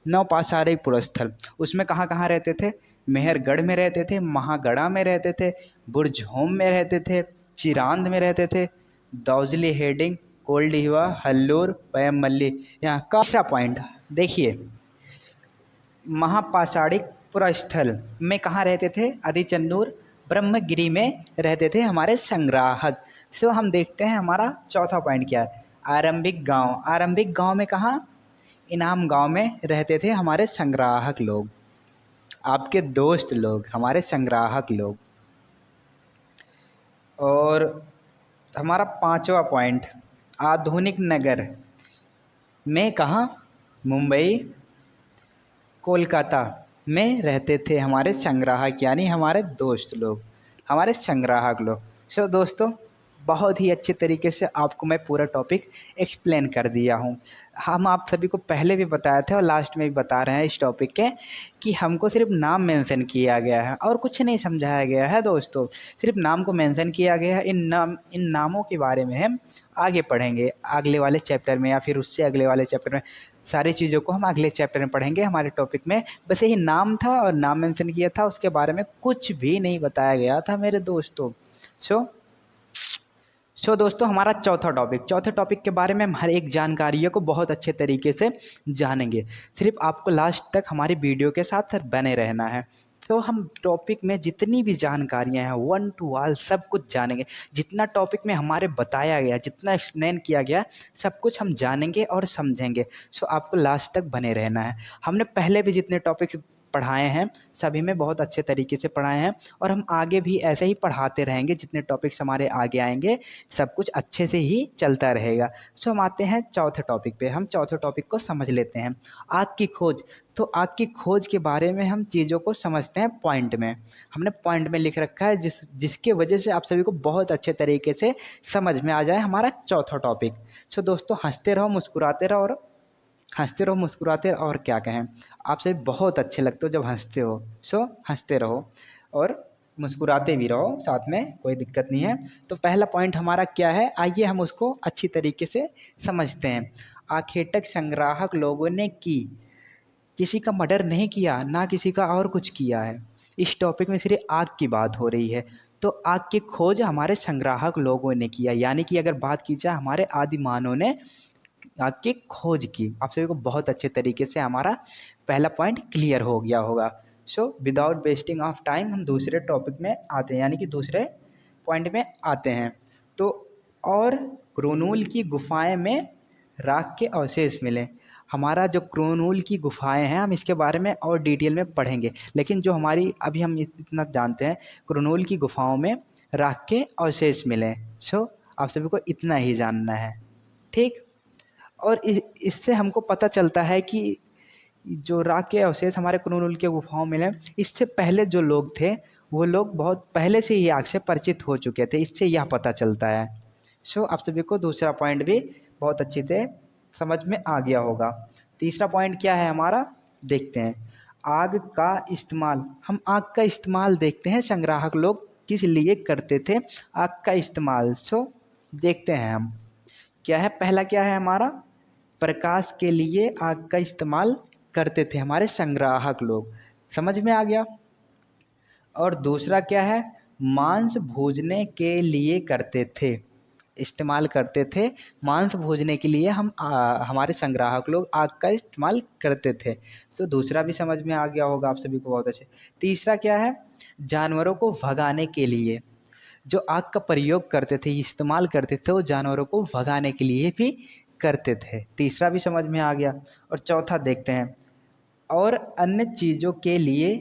नवपाषाणिक पुरस्थल उसमें कहाँ कहाँ रहते थे, मेहरगढ़ में रहते थे, महागढ़ा में रहते थे, बुरझोम में रहते थे, चिरांद में रहते थे, दौजली हेडिंग, कोल्डिवा, हल्लूर, पयमल्ली। यहाँ का तीसरा पॉइंट देखिए, महापाषाणिक पुरस्थल में कहाँ रहते थे, आदिचन्नूर, ब्रह्मगिरी में रहते थे हमारे संग्राहक। सो हम देखते हैं हमारा चौथा पॉइंट क्या है, आरंभिक गांव। आरंभिक गांव में कहाँ, इनाम गांव में रहते थे हमारे संग्राहक लोग, आपके दोस्त लोग, हमारे संग्राहक लोग। और हमारा पांचवा पॉइंट, आधुनिक नगर में कहाँ, मुंबई, कोलकाता में रहते थे हमारे संग्राहक, यानी हमारे दोस्त लोग, हमारे संग्राहक लोग। सो दोस्तों, बहुत ही अच्छे तरीके से आपको मैं पूरा टॉपिक एक्सप्लेन कर दिया हूँ। हम आप सभी को पहले भी बताए थे और लास्ट में भी बता रहे हैं इस टॉपिक के, कि हमको सिर्फ नाम मेंशन किया गया है और कुछ नहीं समझाया गया है दोस्तों, सिर्फ नाम को मेंशन किया गया है। इन नामों के बारे में हम आगे पढ़ेंगे अगले वाले चैप्टर में या फिर उससे अगले वाले चैप्टर में, सारी चीज़ों को हम अगले चैप्टर में पढ़ेंगे। हमारे टॉपिक में बस यही नाम था और नाम मेंशन किया था, उसके बारे में कुछ भी नहीं बताया गया था मेरे दोस्तों। सो दोस्तों, हमारा चौथे टॉपिक के बारे में हम हर एक जानकारियों को बहुत अच्छे तरीके से जानेंगे। सिर्फ आपको लास्ट तक हमारी वीडियो के साथ बने रहना है। तो हम टॉपिक में जितनी भी जानकारियां हैं, वन टू ऑल सब कुछ जानेंगे। जितना टॉपिक में हमारे बताया गया, जितना एक्सप्लेन किया गया, सब कुछ हम जानेंगे और समझेंगे। सो आपको लास्ट तक बने रहना है। हमने पहले भी जितने टॉपिक पढ़ाए हैं सभी में बहुत अच्छे तरीके से पढ़ाए हैं, और हम आगे भी ऐसे ही पढ़ाते रहेंगे। जितने टॉपिक्स हमारे आगे आएंगे सब कुछ अच्छे से ही चलता रहेगा। सो हम आते हैं चौथे टॉपिक पे। हम चौथे टॉपिक को समझ लेते हैं, आग की खोज। तो आग की खोज के बारे में हम चीज़ों को समझते हैं पॉइंट में। हमने पॉइंट में लिख रखा है जिसके वजह से आप सभी को बहुत अच्छे तरीके से समझ में आ जाए हमारा चौथा टॉपिक। सो दोस्तों, हंसते रहो मुस्कुराते रहो, और हंसते रहो मुस्कुराते रहो, और क्या कहें, आप सभी बहुत अच्छे लगते हो जब हंसते हो। सो हंसते रहो और मुस्कुराते भी रहो साथ में, कोई दिक्कत नहीं है। तो पहला पॉइंट हमारा क्या है, आइए हम उसको अच्छी तरीके से समझते हैं। आखेटक संग्राहक लोगों ने की, किसी का मर्डर नहीं किया, ना किसी का और कुछ किया है। इस टॉपिक में सिर्फ आग की बात हो रही है। तो आग की खोज हमारे संग्राहक लोगों ने किया, यानी कि अगर बात की जाए हमारे आदि मानव ने आग की खोज की। आप सभी को बहुत अच्छे तरीके से हमारा पहला पॉइंट क्लियर हो गया होगा। So without wasting of time हम दूसरे टॉपिक में आते हैं, यानी कि दूसरे पॉइंट में आते हैं। तो और क्रोनूल की गुफाएं में राख के अवशेष मिले। हमारा जो क्रोनूल की गुफाएं हैं हम इसके बारे में और डिटेल में पढ़ेंगे, लेकिन जो हमारी अभी हम इतना जानते हैं, क्रोनूल की गुफाओं में राख के अवशेष मिले। सो आप सभी को इतना ही जानना है, ठीक। और इससे हमको पता चलता है कि जो राख के अवशेष हमारे क्रोनूल के गुफाओं में मिले, इससे पहले जो लोग थे वो लोग बहुत पहले से ही आग से परिचित हो चुके थे, इससे यह पता चलता है। सो आप सभी को दूसरा पॉइंट भी बहुत अच्छे से समझ में आ गया होगा। तीसरा पॉइंट क्या है हमारा, देखते हैं। आग का इस्तेमाल, हम आग का इस्तेमाल देखते हैं संग्राहक लोग किस लिए करते थे आग का इस्तेमाल। सो देखते हैं हम क्या है। पहला क्या है हमारा, प्रकाश के लिए आग का इस्तेमाल करते थे हमारे संग्राहक लोग, समझ में आ गया। और दूसरा क्या है, मांस भूनने के लिए करते थे, इस्तेमाल करते थे। मांस भूनने के लिए हमारे संग्राहक लोग आग का इस्तेमाल करते थे। तो दूसरा भी समझ में आ गया होगा आप सभी को बहुत अच्छे। तीसरा क्या है, जानवरों को भगाने के लिए जो आग का प्रयोग करते थे, इस्तेमाल करते थे, वो जानवरों को भगाने के लिए भी करते थे। तीसरा भी समझ में आ गया। और चौथा देखते हैं, और अन्य चीज़ों के लिए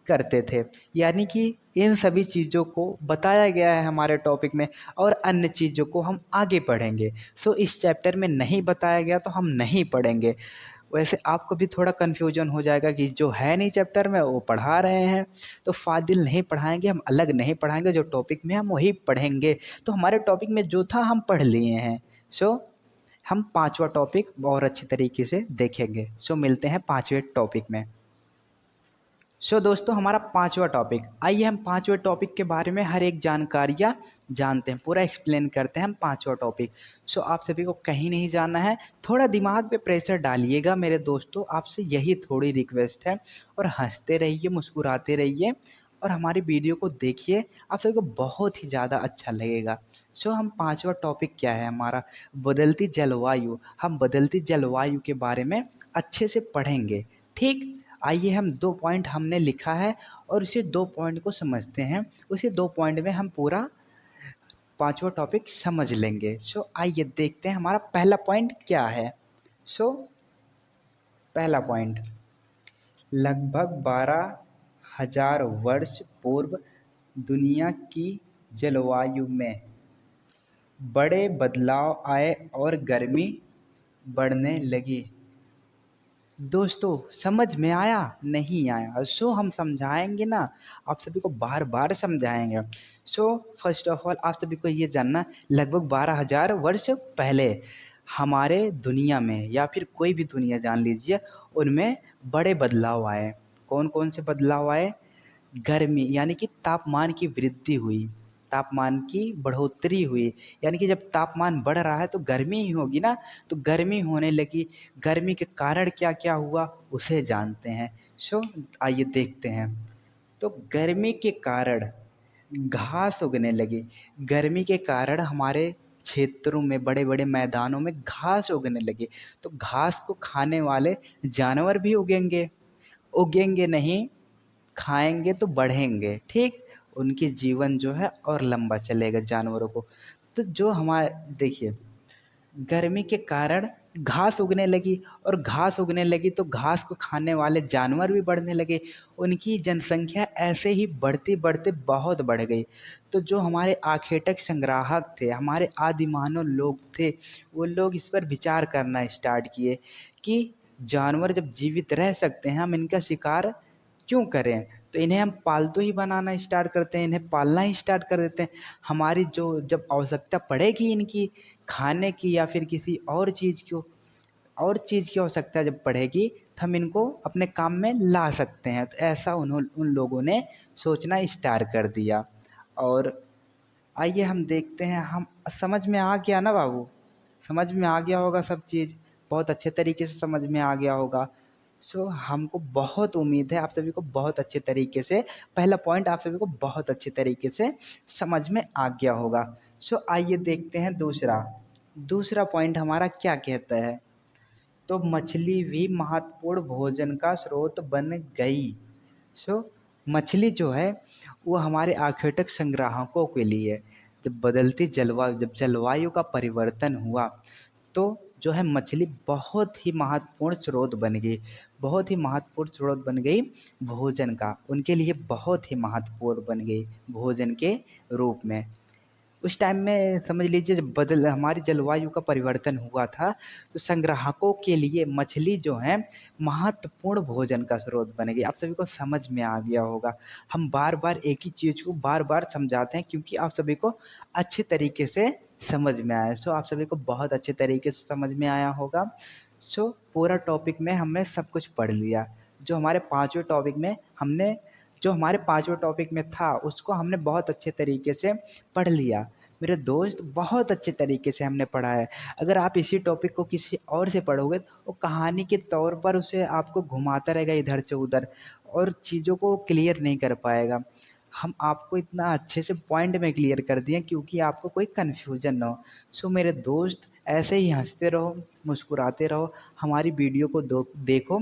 करते थे, यानी कि इन सभी चीज़ों को बताया गया है हमारे टॉपिक में, और अन्य चीज़ों को हम आगे पढ़ेंगे। सो इस चैप्टर में नहीं बताया गया तो हम नहीं पढ़ेंगे। वैसे आपको भी थोड़ा कन्फ्यूजन हो जाएगा कि जो है नहीं चैप्टर में वो पढ़ा रहे हैं, तो फाजिल नहीं पढ़ाएंगे, हम अलग नहीं पढ़ाएंगे, जो टॉपिक में हम वही पढ़ेंगे। तो हमारे टॉपिक में जो था हम पढ़ लिए हैं। सो हम पांचवा टॉपिक और अच्छे तरीके से देखेंगे। सो मिलते हैं पांचवें टॉपिक में। सो दोस्तों, हमारा पांचवा टॉपिक, आइए हम पांचवें टॉपिक के बारे में हर एक जानकारियाँ जानते हैं, पूरा एक्सप्लेन करते हैं हम पांचवा टॉपिक। सो आप सभी को कहीं नहीं जाना है, थोड़ा दिमाग पे प्रेशर डालिएगा मेरे दोस्तों, आपसे यही थोड़ी रिक्वेस्ट है। और हंसते रहिए मुस्कुराते रहिए और हमारी वीडियो को देखिए, आप सभी को बहुत ही ज़्यादा अच्छा लगेगा। सो हम पांचवा टॉपिक क्या है हमारा, बदलती जलवायु। हम बदलती जलवायु के बारे में अच्छे से पढ़ेंगे, ठीक। आइए हम 2 पॉइंट हमने लिखा है और उसी 2 पॉइंट को समझते हैं। उसी 2 पॉइंट में हम पूरा पांचवा टॉपिक समझ लेंगे। सो आइए देखते हैं हमारा पहला पॉइंट क्या है। सो पहला पॉइंट, लगभग 12,000 वर्ष पूर्व दुनिया की जलवायु में बड़े बदलाव आए और गर्मी बढ़ने लगी। दोस्तों, समझ में आया नहीं आया? सो हम समझाएंगे ना, आप सभी को बार बार समझाएंगे। सो फर्स्ट ऑफ ऑल आप सभी को ये जानना, लगभग 12,000 वर्ष पहले हमारे दुनिया में, या फिर कोई भी दुनिया जान लीजिए, उनमें बड़े बदलाव आए। कौन कौन से बदलाव आए? गर्मी, यानी कि तापमान की वृद्धि हुई, तापमान की बढ़ोतरी हुई, यानी कि जब तापमान बढ़ रहा है तो गर्मी ही होगी ना, तो गर्मी होने लगी। गर्मी के कारण क्या क्या हुआ उसे जानते हैं। सो आइए देखते हैं। तो गर्मी के कारण घास उगने लगी। गर्मी के कारण हमारे क्षेत्रों में, बड़े बड़े मैदानों में घास उगने लगी। तो घास को खाने वाले जानवर भी उगेंगे, उगेंगे नहीं, खाएंगे तो बढ़ेंगे, ठीक। उनकी जीवन जो है और लंबा चलेगा जानवरों को। तो जो हमारे देखिए, गर्मी के कारण घास उगने लगी, और घास उगने लगी तो घास को खाने वाले जानवर भी बढ़ने लगे। उनकी जनसंख्या ऐसे ही बढ़ते बढ़ते बहुत बढ़ गई। तो जो हमारे आखेटक संग्राहक थे, हमारे आदि मानव लोग थे, वो लोग इस पर विचार करना स्टार्ट किए कि जानवर जब जीवित रह सकते हैं, हम इनका शिकार क्यों करें। तो इन्हें हम पालतू ही बनाना स्टार्ट करते हैं, इन्हें पालना ही स्टार्ट कर देते हैं। हमारी जो जब आवश्यकता पड़ेगी इनकी खाने की या फिर किसी और चीज़ की आवश्यकता जब पड़ेगी, तो हम इनको अपने काम में ला सकते हैं। तो ऐसा उन लोगों ने सोचना स्टार्ट कर दिया। और आइए हम देखते हैं, हम समझ में आ गया ना बाबू, समझ में आ गया होगा सब चीज़, बहुत अच्छे तरीके से समझ में आ गया होगा। सो हमको बहुत उम्मीद है आप सभी को बहुत अच्छे तरीके से, पहला पॉइंट आप सभी को बहुत अच्छे तरीके से समझ में आ गया होगा। सो आइए देखते हैं दूसरा दूसरा पॉइंट हमारा क्या कहता है। तो मछली भी महत्वपूर्ण भोजन का स्रोत बन गई। सो मछली जो है वो हमारे आखेटक संग्राहकों के लिए, जब जलवायु का परिवर्तन हुआ, तो जो है मछली बहुत ही महत्वपूर्ण स्रोत बन गई, बहुत ही महत्वपूर्ण स्रोत बन गई भोजन का, उनके लिए बहुत ही महत्वपूर्ण बन गई भोजन के रूप में। उस टाइम में समझ लीजिए जब हमारी जलवायु का परिवर्तन हुआ था, तो संग्राहकों के लिए मछली जो है महत्वपूर्ण भोजन का स्रोत बन गई। आप सभी को समझ में आ गया होगा। हम बार बार एक ही चीज़ को बार बार समझाते हैं क्योंकि आप सभी को अच्छे तरीके से समझ में आया। सो आप सभी को बहुत अच्छे तरीके से समझ में आया होगा। सो पूरा टॉपिक में हमने सब कुछ पढ़ लिया। जो हमारे पांचवें टॉपिक में हमने जो हमारे पांचवें टॉपिक में था उसको हमने बहुत अच्छे तरीके से पढ़ लिया। मेरे दोस्त बहुत अच्छे तरीके से हमने पढ़ा है। अगर आप इसी टॉपिक को किसी और से पढ़ोगे तो वो कहानी के तौर पर उसे आपको घुमाता रहेगा इधर से उधर, और चीज़ों को क्लियर नहीं कर पाएगा। हम आपको इतना अच्छे से पॉइंट में क्लियर कर दिए क्योंकि आपको कोई कन्फ्यूजन ना हो। सो मेरे दोस्त ऐसे ही हंसते रहो, मुस्कुराते रहो, हमारी वीडियो को देखो,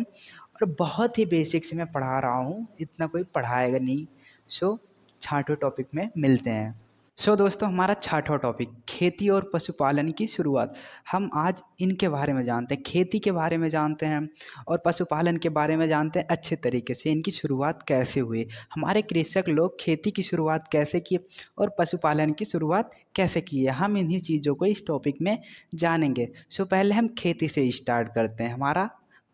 और बहुत ही बेसिक से मैं पढ़ा रहा हूँ, इतना कोई पढ़ाएगा नहीं। सो छठवें टॉपिक में मिलते हैं। सो दोस्तों हमारा छठवां टॉपिक खेती और पशुपालन की शुरुआत। हम आज इनके बारे में जानते हैं, खेती के बारे में जानते हैं और पशुपालन के बारे में जानते हैं अच्छे तरीके से, इनकी शुरुआत कैसे हुई, हमारे कृषक लोग खेती की शुरुआत कैसे की और पशुपालन की शुरुआत कैसे की है, हम इन्हीं चीज़ों को इस टॉपिक में जानेंगे। सो पहले हम खेती से स्टार्ट करते हैं। हमारा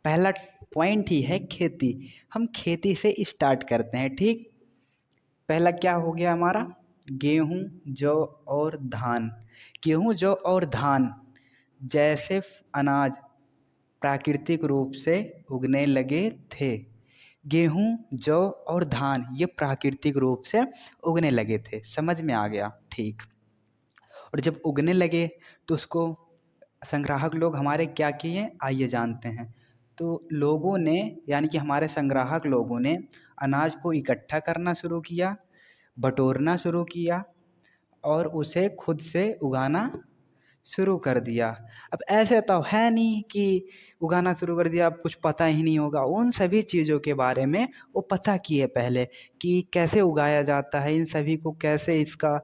पहला पॉइंट ही है खेती। हम खेती से स्टार्ट करते हैं। ठीक, पहला क्या हो गया हमारा, गेहूँ, जौ और धान। गेहूँ, जौ और धान जैसे अनाज प्राकृतिक रूप से उगने लगे थे। गेहूँ, जौ और धान ये प्राकृतिक रूप से उगने लगे थे। समझ में आ गया? ठीक। और जब उगने लगे तो उसको संग्राहक लोग हमारे क्या किए, आइए जानते हैं। तो लोगों ने, यानी कि हमारे संग्राहक लोगों ने अनाज को इकट्ठा करना शुरू किया, बटोरना शुरू किया और उसे खुद से उगाना शुरू कर दिया। अब ऐसे तो है नहीं कि उगाना शुरू कर दिया अब कुछ पता ही नहीं होगा, उन सभी चीज़ों के बारे में वो पता किए पहले कि कैसे उगाया जाता है, इन सभी को कैसे इसका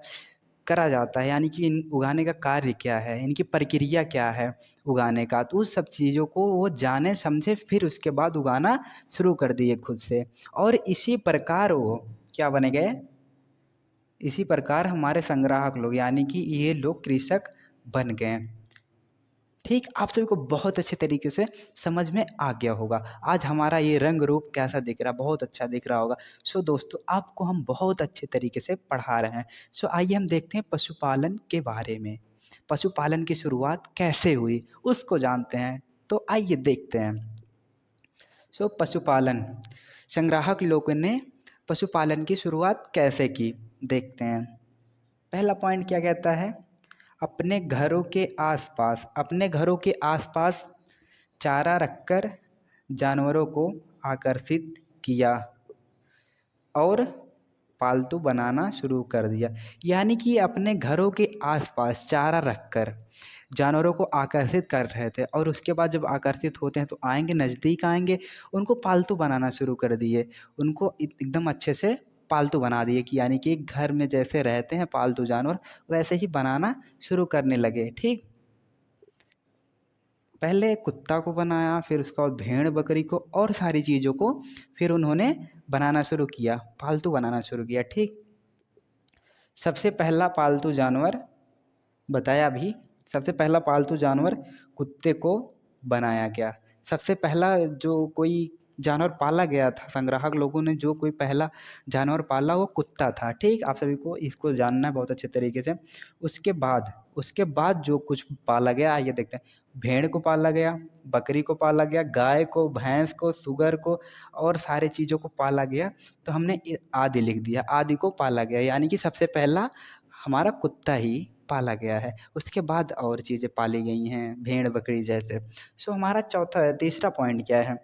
करा जाता है, यानी कि इन उगाने का कार्य क्या है, इनकी प्रक्रिया क्या है उगाने का। तो उस सब चीज़ों को वो जाने समझे, फिर उसके बाद उगाना शुरू कर दिए खुद से। और इसी प्रकार वो क्या बने गए, इसी प्रकार हमारे संग्राहक लोग यानी कि ये लोग कृषक बन गए। ठीक, आप सभी को बहुत अच्छे तरीके से समझ में आ गया होगा। आज हमारा ये रंग रूप कैसा दिख रहा, बहुत अच्छा दिख रहा होगा। सो दोस्तों आपको हम बहुत अच्छे तरीके से पढ़ा रहे हैं। सो आइए हम देखते हैं पशुपालन के बारे में। पशुपालन की शुरुआत कैसे हुई उसको जानते हैं। तो आइए देखते हैं। सो पशुपालन, संग्राहक लोगों ने पशुपालन की शुरुआत कैसे की, देखते हैं। पहला पॉइंट क्या कहता है, अपने घरों के आसपास चारा रखकर जानवरों को आकर्षित किया और पालतू बनाना शुरू कर दिया। यानी कि अपने घरों के आसपास चारा रखकर जानवरों को आकर्षित कर रहे थे, और उसके बाद जब आकर्षित होते हैं तो आएंगे, नज़दीक आएंगे, उनको पालतू बनाना शुरू कर दिए। उनको एकदम अच्छे से पालतू बना दिए कि यानी कि घर में जैसे रहते हैं पालतू जानवर वैसे ही बनाना शुरू करने लगे। ठीक, पहले कुत्ता को बनाया, फिर उसके बाद भेड़ बकरी को और सारी चीज़ों को फिर उन्होंने बनाना शुरू किया, पालतू बनाना शुरू किया। ठीक, सबसे पहला पालतू जानवर बताया अभी, सबसे पहला पालतू जानवर कुत्ते को बनाया गया। सबसे पहला जो कोई जानवर पाला गया था, संग्राहक लोगों ने जो कोई पहला जानवर पाला वो कुत्ता था। ठीक, आप सभी को इसको जानना है बहुत अच्छे तरीके से। उसके बाद जो कुछ पाला गया आइए देखते हैं। भेड़ को पाला गया, बकरी को पाला गया, गाय को, भैंस को, सुगर को और सारे चीज़ों को पाला गया। तो हमने आदि लिख दिया, आदि को पाला गया, यानी कि सबसे पहला हमारा कुत्ता ही पाला गया है। उसके बाद और चीज़ें पाली गई हैं, भेड़ बकरी जैसे। सो हमारा तीसरा पॉइंट क्या है?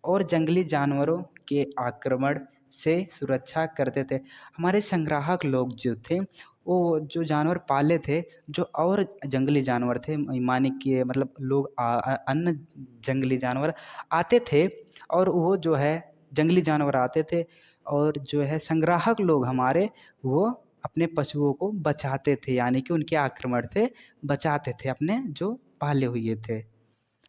और जंगली जानवरों के आक्रमण से सुरक्षा करते थे। हमारे संग्राहक लोग जो थे वो जो जानवर पाले थे, जो और जंगली जानवर थे, माने कि मतलब लोग अन्य जंगली जानवर आते थे और वो जो है जंगली जानवर आते थे और जो है संग्राहक लोग हमारे वो अपने पशुओं को बचाते थे, यानी कि उनके आक्रमण से बचाते थे। अपने जो पाले हुए थे,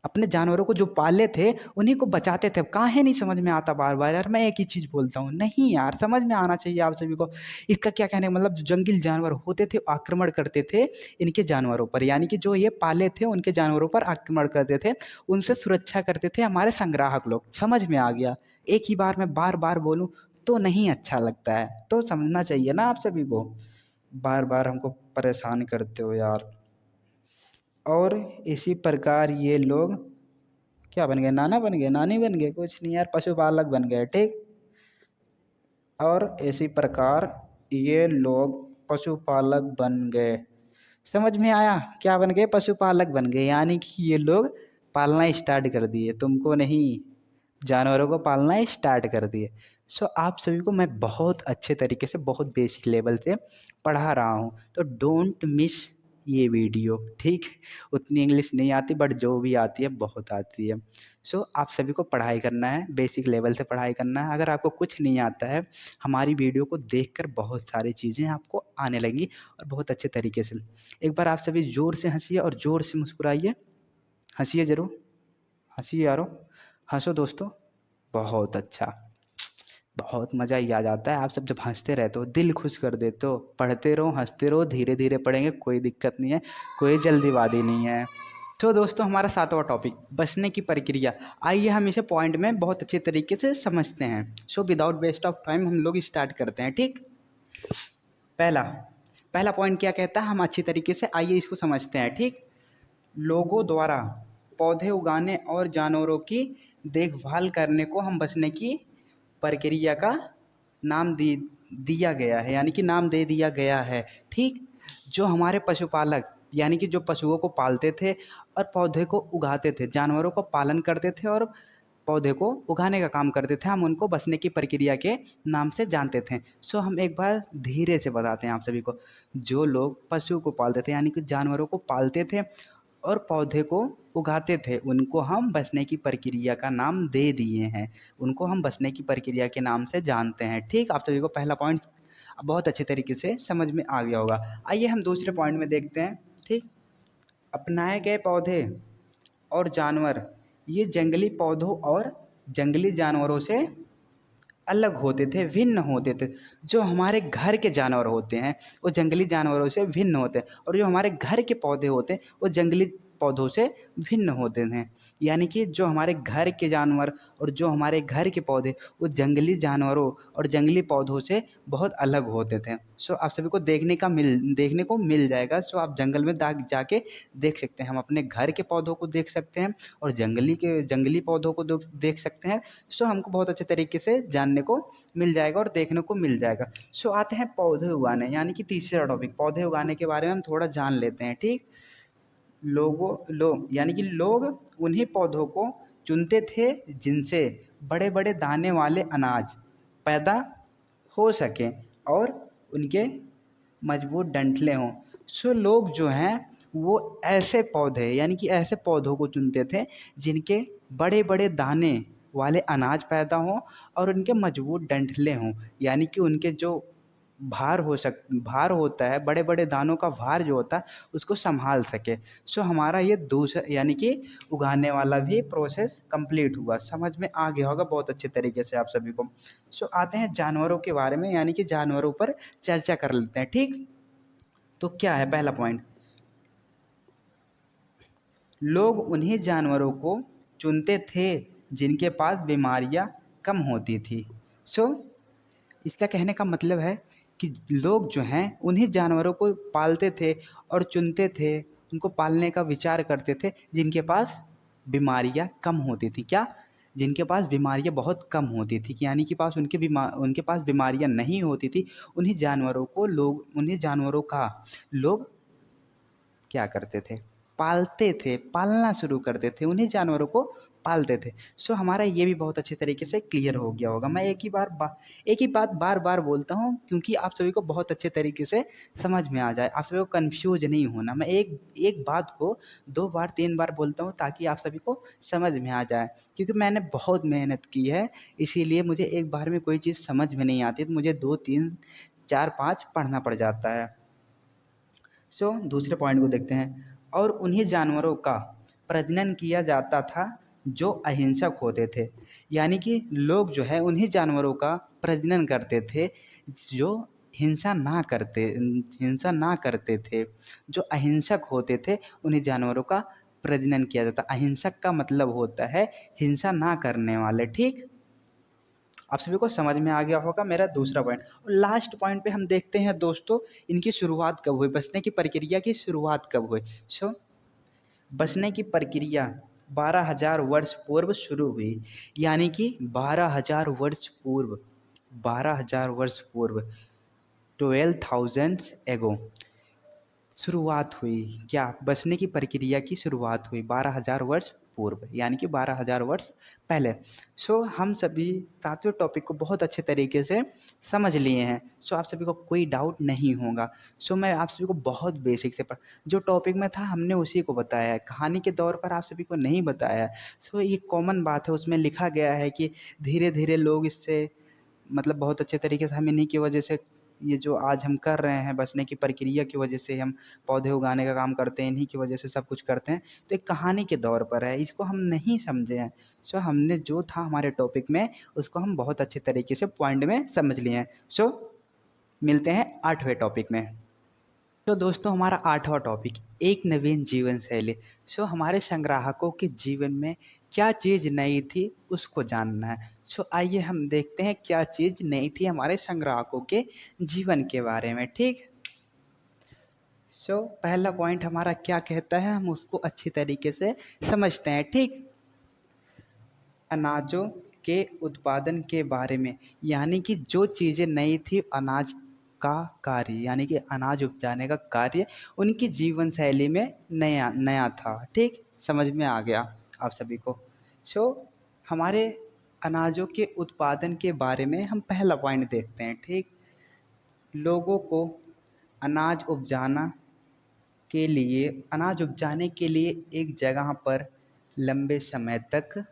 अपने जानवरों को जो पाले थे उन्हीं को बचाते थे। काहे नहीं समझ में आता बार बार यार, मैं एक ही चीज़ बोलता हूँ, नहीं यार समझ में आना चाहिए आप सभी को। इसका क्या कहने का मतलब, जो जंगली जानवर होते थे आक्रमण करते थे इनके जानवरों पर, यानी कि जो ये पाले थे उनके जानवरों पर आक्रमण करते थे, उनसे सुरक्षा करते थे हमारे संग्राहक लोग। समझ में आ गया? एक ही बार मैं बार बार बोलूँ तो नहीं अच्छा लगता है, तो समझना चाहिए ना आप सभी को। बार बार हमको परेशान करते हो यार। और इसी प्रकार ये लोग क्या बन गए? नाना बन गए, नानी बन गए? कुछ नहीं यार, पशुपालक बन गए। ठीक, और इसी प्रकार ये लोग पशुपालक बन गए। समझ में आया? क्या बन गए? पशुपालक बन गए, यानी कि ये लोग पालना स्टार्ट कर दिए, तुमको नहीं, जानवरों को पालना स्टार्ट कर दिए। सो आप सभी को मैं बहुत अच्छे तरीके से, बहुत बेसिक लेवल से पढ़ा रहा हूँ, तो डोंट मिस ये वीडियो। ठीक, उतनी इंग्लिश नहीं आती बट जो भी आती है बहुत आती है। सो आप सभी को पढ़ाई करना है, बेसिक लेवल से पढ़ाई करना है। अगर आपको कुछ नहीं आता है, हमारी वीडियो को देखकर बहुत सारी चीज़ें आपको आने लगेंगी और बहुत अच्छे तरीके से। एक बार आप सभी ज़ोर से हंसिए और ज़ोर से मुस्कुराइए, हंसिए ज़रूर, हंसिए यारो, हंसो दोस्तों। बहुत अच्छा, बहुत मज़ा ही आ जाता है। आप सब जब हंसते रहते हो, दिल खुश कर देते हो। पढ़ते रहो, हंसते रहो, धीरे धीरे पढ़ेंगे, कोई दिक्कत नहीं है, कोई जल्दीबाजी नहीं है। तो दोस्तों हमारा सातवां टॉपिक बचने की प्रक्रिया। आइए हम इसे पॉइंट में बहुत अच्छे तरीके से समझते हैं। So without waste of time हम लोग स्टार्ट करते हैं। ठीक, पहला पहला पॉइंट क्या कहता है, हम अच्छी तरीके से आइए इसको समझते हैं। ठीक, लोगों द्वारा पौधे उगाने और जानवरों की देखभाल करने को हम बचने की प्रक्रिया का नाम दिया गया है, यानी कि नाम दे दिया गया है। ठीक, जो हमारे पशुपालक यानी कि जो पशुओं को पालते थे और पौधे को उगाते थे, जानवरों को पालन करते थे और पौधे को उगाने का काम करते थे, हम उनको बचने की प्रक्रिया के नाम से जानते थे। सो हम एक बार धीरे से बताते हैं आप सभी को। जो लोग पशु को पालते थे, यानी कि जानवरों को पालते थे और पौधे को उगाते थे, उनको हम बचने की प्रक्रिया का नाम दे दिए हैं, उनको हम बचने की प्रक्रिया के नाम से जानते हैं। ठीक, आप सभी को पहला पॉइंट बहुत अच्छे तरीके से समझ में आ गया होगा। आइए हम दूसरे पॉइंट में देखते हैं। ठीक, अपनाए गए पौधे और जानवर ये जंगली पौधों और जंगली जानवरों से अलग होते थे, भिन्न होते थे। जो हमारे घर के जानवर होते हैं वो जंगली जानवरों से भिन्न होते हैं, और जो हमारे घर के पौधे होते हैं वो जंगली पौधों से भिन्न होते हैं। यानी कि जो हमारे घर के जानवर और जो हमारे घर के पौधे वो जंगली जानवरों और जंगली पौधों से बहुत अलग होते थे। सो आप सभी को देखने को मिल जाएगा। सो आप जंगल में जाके देख सकते हैं, हम अपने घर के पौधों को देख सकते हैं और जंगली पौधों को देख सकते हैं। सो हमको बहुत अच्छे तरीके से जानने को मिल जाएगा और देखने को मिल जाएगा। सो आते हैं पौधे उगाने, यानी कि तीसरा टॉपिक, पौधे उगाने के बारे में हम थोड़ा जान लेते हैं। ठीक, लोग यानी कि लोग उन्हीं पौधों को चुनते थे जिनसे बड़े बड़े दाने वाले अनाज पैदा हो सकें और उनके मजबूत डंठलें हों। सो लोग जो हैं वो ऐसे पौधे यानी कि ऐसे पौधों को चुनते थे जिनके बड़े बड़े दाने वाले अनाज पैदा हों और उनके मजबूत डंठलें हों, यानी कि उनके जो भार होता है, बड़े बड़े दानों का भार जो होता है उसको संभाल सके। सो हमारा ये दूसरा यानी कि उगाने वाला भी प्रोसेस कंप्लीट हुआ। समझ में आ गया होगा बहुत अच्छे तरीके से आप सभी को। सो आते हैं जानवरों के बारे में, यानी कि जानवरों पर चर्चा कर लेते हैं। ठीक, तो क्या है पहला पॉइंट, लोग उन्हीं जानवरों को चुनते थे जिनके पास बीमारियां कम होती थी। सो इसका कहने का मतलब है कि लोग जो हैं उन्हीं जानवरों को पालते थे और चुनते थे, उनको पालने का विचार करते थे जिनके पास बीमारियां कम होती थी। क्या, जिनके पास बीमारियां बहुत कम होती थी, यानी कि उनके पास बीमारियां नहीं होती थी। उन्हीं जानवरों का लोग क्या करते थे, पालते थे, पालना शुरू करते थे, उन्हीं जानवरों को पालते थे। सो हमारा ये भी बहुत अच्छे तरीके से क्लियर हो गया होगा। मैं एक ही बात बार बार बोलता हूँ क्योंकि आप सभी को बहुत अच्छे तरीके से समझ में आ जाए, आप सभी को कंफ्यूज नहीं होना। मैं एक एक बात को 2 बार 3 बार बोलता हूँ ताकि आप सभी को समझ में आ जाए, क्योंकि मैंने बहुत मेहनत की है, इसीलिए मुझे एक बार में कोई चीज़ समझ में नहीं आती तो मुझे 2 3 4 5 पढ़ना पड़ जाता है। सो दूसरे पॉइंट को देखते हैं, और उन्हीं जानवरों का प्रजनन किया जाता था जो अहिंसक होते थे। यानी कि लोग जो है उन्हीं जानवरों का प्रजनन करते थे जो हिंसा ना करते थे, जो अहिंसक होते थे, उन्हीं जानवरों का प्रजनन किया जाता। अहिंसक का मतलब होता है हिंसा ना करने वाले। ठीक, आप सभी को समझ में आ गया होगा मेरा दूसरा पॉइंट। और लास्ट पॉइंट पे हम देखते हैं दोस्तों, इनकी शुरुआत कब हुई, बचने की प्रक्रिया की शुरुआत कब हुई। सो बचने की प्रक्रिया 12,000 वर्ष पूर्व शुरू हुई, यानी कि 12,000 वर्ष पूर्व, 12,000 वर्ष पूर्व, 12,000 एगो शुरुआत हुई। क्या, बचने की प्रक्रिया की शुरुआत हुई 12,000 वर्ष पूर्व, यानी कि 12,000 वर्ष पहले। सो हम सभी 7वें टॉपिक को बहुत अच्छे तरीके से समझ लिए हैं। सो आप सभी को कोई डाउट नहीं होगा। सो मैं आप सभी को बहुत बेसिक से जो टॉपिक में था हमने उसी को बताया है, कहानी के दौर पर आप सभी को नहीं बताया है। सो ये कॉमन बात है, उसमें लिखा गया है कि धीरे धीरे लोग इससे मतलब बहुत अच्छे तरीके से हम इन्हीं की वजह से ये जो आज हम कर रहे हैं बचने की प्रक्रिया की वजह से हम पौधे उगाने का काम करते हैं, इन्हीं की वजह से सब कुछ करते हैं। तो एक कहानी के दौर पर है, इसको हम नहीं समझे हैं। सो हमने जो था हमारे टॉपिक में उसको हम बहुत अच्छे तरीके से पॉइंट में समझ लिए हैं। सो मिलते हैं 8वें टॉपिक में। तो दोस्तों हमारा 8वां टॉपिक, एक नवीन जीवन शैली। सो हमारे संग्राहकों के जीवन में क्या चीज़ नई थी उसको जानना है। सो आइए हम देखते हैं क्या चीज़ नई थी हमारे संग्राहकों के जीवन के बारे में। ठीक, सो पहला पॉइंट हमारा क्या कहता है हम उसको अच्छी तरीके से समझते हैं। ठीक, अनाजों के उत्पादन के बारे में, यानी कि जो चीज़ें नई थी अनाज का कार्य, यानी कि अनाज उपजाने का कार्य उनकी जीवन शैली में नया नया था। ठीक, समझ में आ गया आप सभी को। सो हमारे अनाजों के उत्पादन के बारे में हम पहला पॉइंट देखते हैं। ठीक, लोगों को अनाज उपजाना अनाज उपजाने के लिए एक जगह पर लंबे समय तक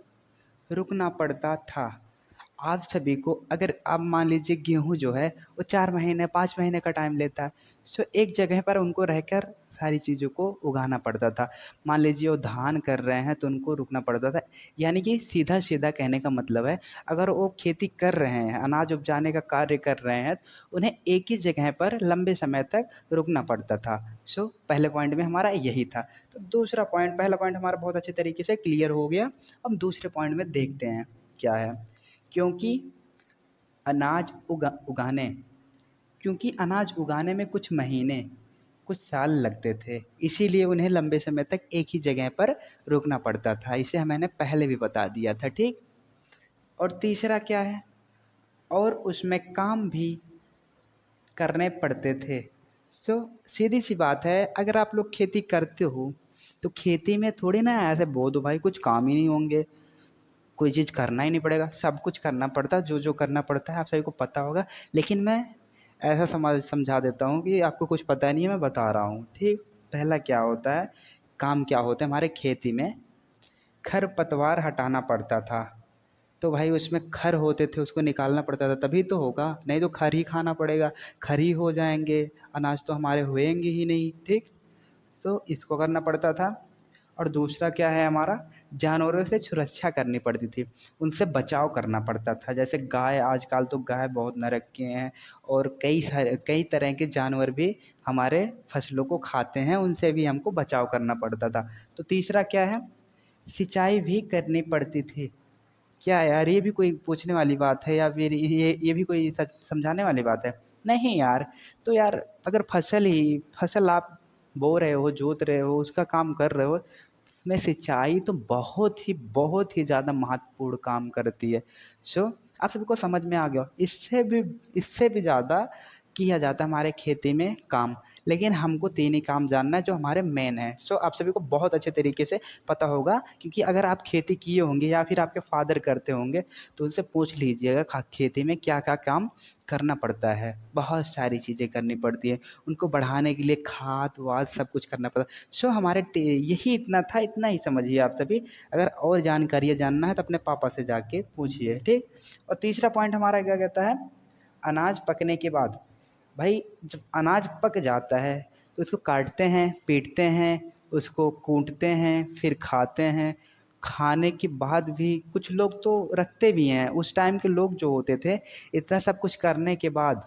रुकना पड़ता था। आप सभी को अगर आप मान लीजिए गेहूँ जो है वो 4 महीने 5 महीने का टाइम लेता है। सो एक जगह पर उनको रहकर सारी चीज़ों को उगाना पड़ता था। मान लीजिए वो धान कर रहे हैं तो उनको रुकना पड़ता था। यानी कि सीधा सीधा कहने का मतलब है, अगर वो खेती कर रहे हैं, अनाज उपजाने का कार्य कर रहे हैं, उन्हें एक ही जगह पर लंबे समय तक रुकना पड़ता था। सो पहले पॉइंट में हमारा यही था। तो पहला पॉइंट हमारा बहुत अच्छे तरीके से क्लियर हो गया। अब दूसरे पॉइंट में देखते हैं क्या है। क्योंकि अनाज उगाने क्योंकि अनाज उगाने में कुछ महीने कुछ साल लगते थे, इसीलिए उन्हें लंबे समय तक एक ही जगह पर रुकना पड़ता था। इसे मैंने पहले भी बता दिया था। ठीक, और तीसरा क्या है, और उसमें काम भी करने पड़ते थे। सो सीधी सी बात है, अगर आप लोग खेती करते हो तो खेती में थोड़ी ना ऐसे बो दो भाई कुछ काम ही नहीं होंगे, कोई चीज़ करना ही नहीं पड़ेगा, सब कुछ करना पड़ता है। जो जो करना पड़ता है आप सभी को पता होगा, लेकिन मैं ऐसा समझा देता हूँ कि आपको कुछ पता नहीं है, मैं बता रहा हूँ। ठीक, पहला क्या होता है, काम क्या होता है हमारे खेती में, खरपतवार हटाना पड़ता था। तो भाई उसमें खर होते थे, उसको निकालना पड़ता था तभी तो होगा, नहीं तो खर ही खाना पड़ेगा। खर ही हो जाएंगे, अनाज तो हमारे होएंगे ही नहीं, ठीक। तो इसको करना पड़ता था। और दूसरा क्या है हमारा, जानवरों से सुरक्षा करनी पड़ती थी, उनसे बचाव करना पड़ता था। जैसे गाय, आजकल तो गाय बहुत नरक के हैं, और कई तरह के जानवर भी हमारे फसलों को खाते हैं, उनसे भी हमको बचाव करना पड़ता था। तो तीसरा क्या है, सिंचाई भी करनी पड़ती थी। क्या यार, ये भी कोई पूछने वाली बात है, या फिर ये भी कोई सच समझाने वाली बात है? नहीं यार। तो यार, अगर फसल आप बो रहे हो, जोत रहे हो, उसका काम कर रहे हो, उसमें सिंचाई तो बहुत ही ज़्यादा महत्वपूर्ण काम करती है। सो आप सबको समझ में आ गया हो? इससे भी ज़्यादा किया जाता है हमारे खेती में काम। लेकिन हमको तीन ही काम जानना है जो हमारे मेन है। सो आप सभी को बहुत अच्छे तरीके से पता होगा, क्योंकि अगर आप खेती किए होंगे या फिर आपके फादर करते होंगे, तो उनसे पूछ लीजिएगा खेती में क्या क्या काम करना पड़ता है। बहुत सारी चीज़ें करनी पड़ती है, उनको बढ़ाने के लिए खाद वाद सब कुछ करना पड़ता है। सो यही इतना था, इतना ही समझिए आप सभी। अगर और जानकारी जानना है तो अपने पापा से जाके पूछिए, ठीक। और तीसरा पॉइंट हमारा क्या कहता है, अनाज पकने के बाद, भाई जब अनाज पक जाता है तो उसको काटते हैं, पीटते हैं, उसको कूटते हैं, फिर खाते हैं। खाने के बाद भी कुछ लोग तो रखते भी हैं। उस टाइम के लोग जो होते थे, इतना सब कुछ करने के बाद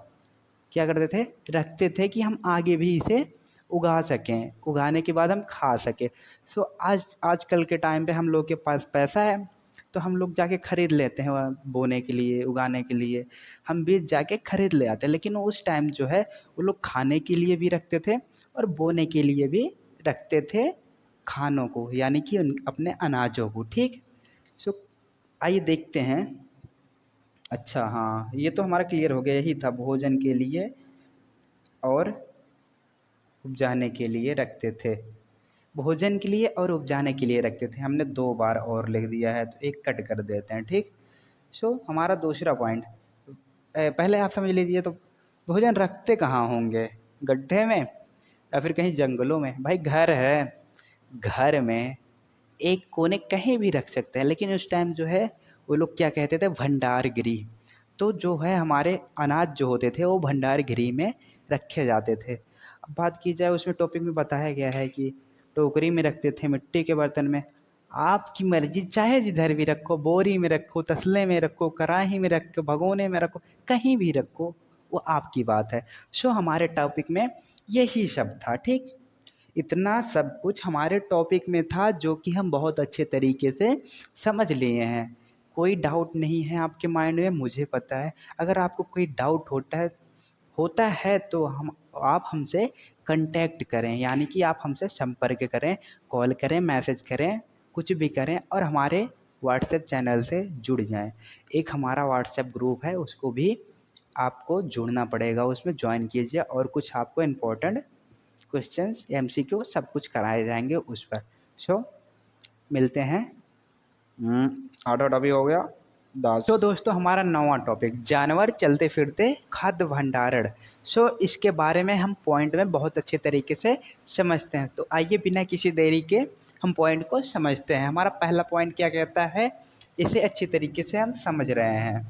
क्या करते थे, रखते थे कि हम आगे भी इसे उगा सकें, उगाने के बाद हम खा सकें। सो आजकल के टाइम पे हम लोग के पास पैसा है, तो हम लोग जाके खरीद लेते हैं बोने के लिए, उगाने के लिए हम बीज जाके खरीद ले आते हैं। लेकिन उस टाइम जो है, वो लोग खाने के लिए भी रखते थे और बोने के लिए भी रखते थे, खानों को, यानी कि अपने अनाजों को, ठीक। सो आइए देखते हैं। अच्छा हाँ, ये तो हमारा क्लियर हो गया, यही था, भोजन के लिए और उपजाने के लिए रखते थे। भोजन के लिए और उपजाने के लिए रखते थे, हमने दो बार और लिख दिया है, तो एक कट कर देते हैं, ठीक। सो हमारा दूसरा पॉइंट, पहले आप समझ लीजिए, तो भोजन रखते कहाँ होंगे, गड्ढे में या फिर कहीं जंगलों में? भाई घर है, घर में एक कोने कहीं भी रख सकते हैं। लेकिन उस टाइम जो है, वो लोग क्या कहते थे, भंडार गृह। तो जो है हमारे अनाज जो होते थे वो भंडार गृह में रखे जाते थे। अब बात की जाए, उसमें टॉपिक में बताया गया है कि टोकरी में रखते थे, मिट्टी के बर्तन में। आपकी मर्जी, चाहे जिधर भी रखो, बोरी में रखो, तसले में रखो, कढ़ाई में रखो, भगोने में रखो, कहीं भी रखो, वो आपकी बात है। सो हमारे टॉपिक में यही सब था, ठीक। इतना सब कुछ हमारे टॉपिक में था, जो कि हम बहुत अच्छे तरीके से समझ लिए हैं। कोई डाउट नहीं है आपके माइंड में, मुझे पता है। अगर आपको कोई डाउट होता है तो हम आप हमसे कांटेक्ट करें, यानी कि आप हमसे संपर्क करें, कॉल करें, मैसेज करें, कुछ भी करें, और हमारे व्हाट्सएप चैनल से जुड़ जाएं। एक हमारा व्हाट्सएप ग्रुप है, उसको भी आपको जुड़ना पड़ेगा, उसमें ज्वाइन कीजिए, और कुछ आपको इम्पोर्टेंट क्वेश्चंस, एमसीक्यू सब कुछ कराए जाएंगे उस पर। सो मिलते हैं। ऑर्डर अभी हो गया 10। तो दोस्तों, हमारा नौवां टॉपिक, जानवर चलते फिरते खाद्य भंडारण। सो इसके बारे में हम पॉइंट में बहुत अच्छे तरीके से समझते हैं। तो आइए बिना किसी देरी के हम पॉइंट को समझते हैं। हमारा पहला पॉइंट क्या कहता है, इसे अच्छी तरीके से हम समझ रहे हैं।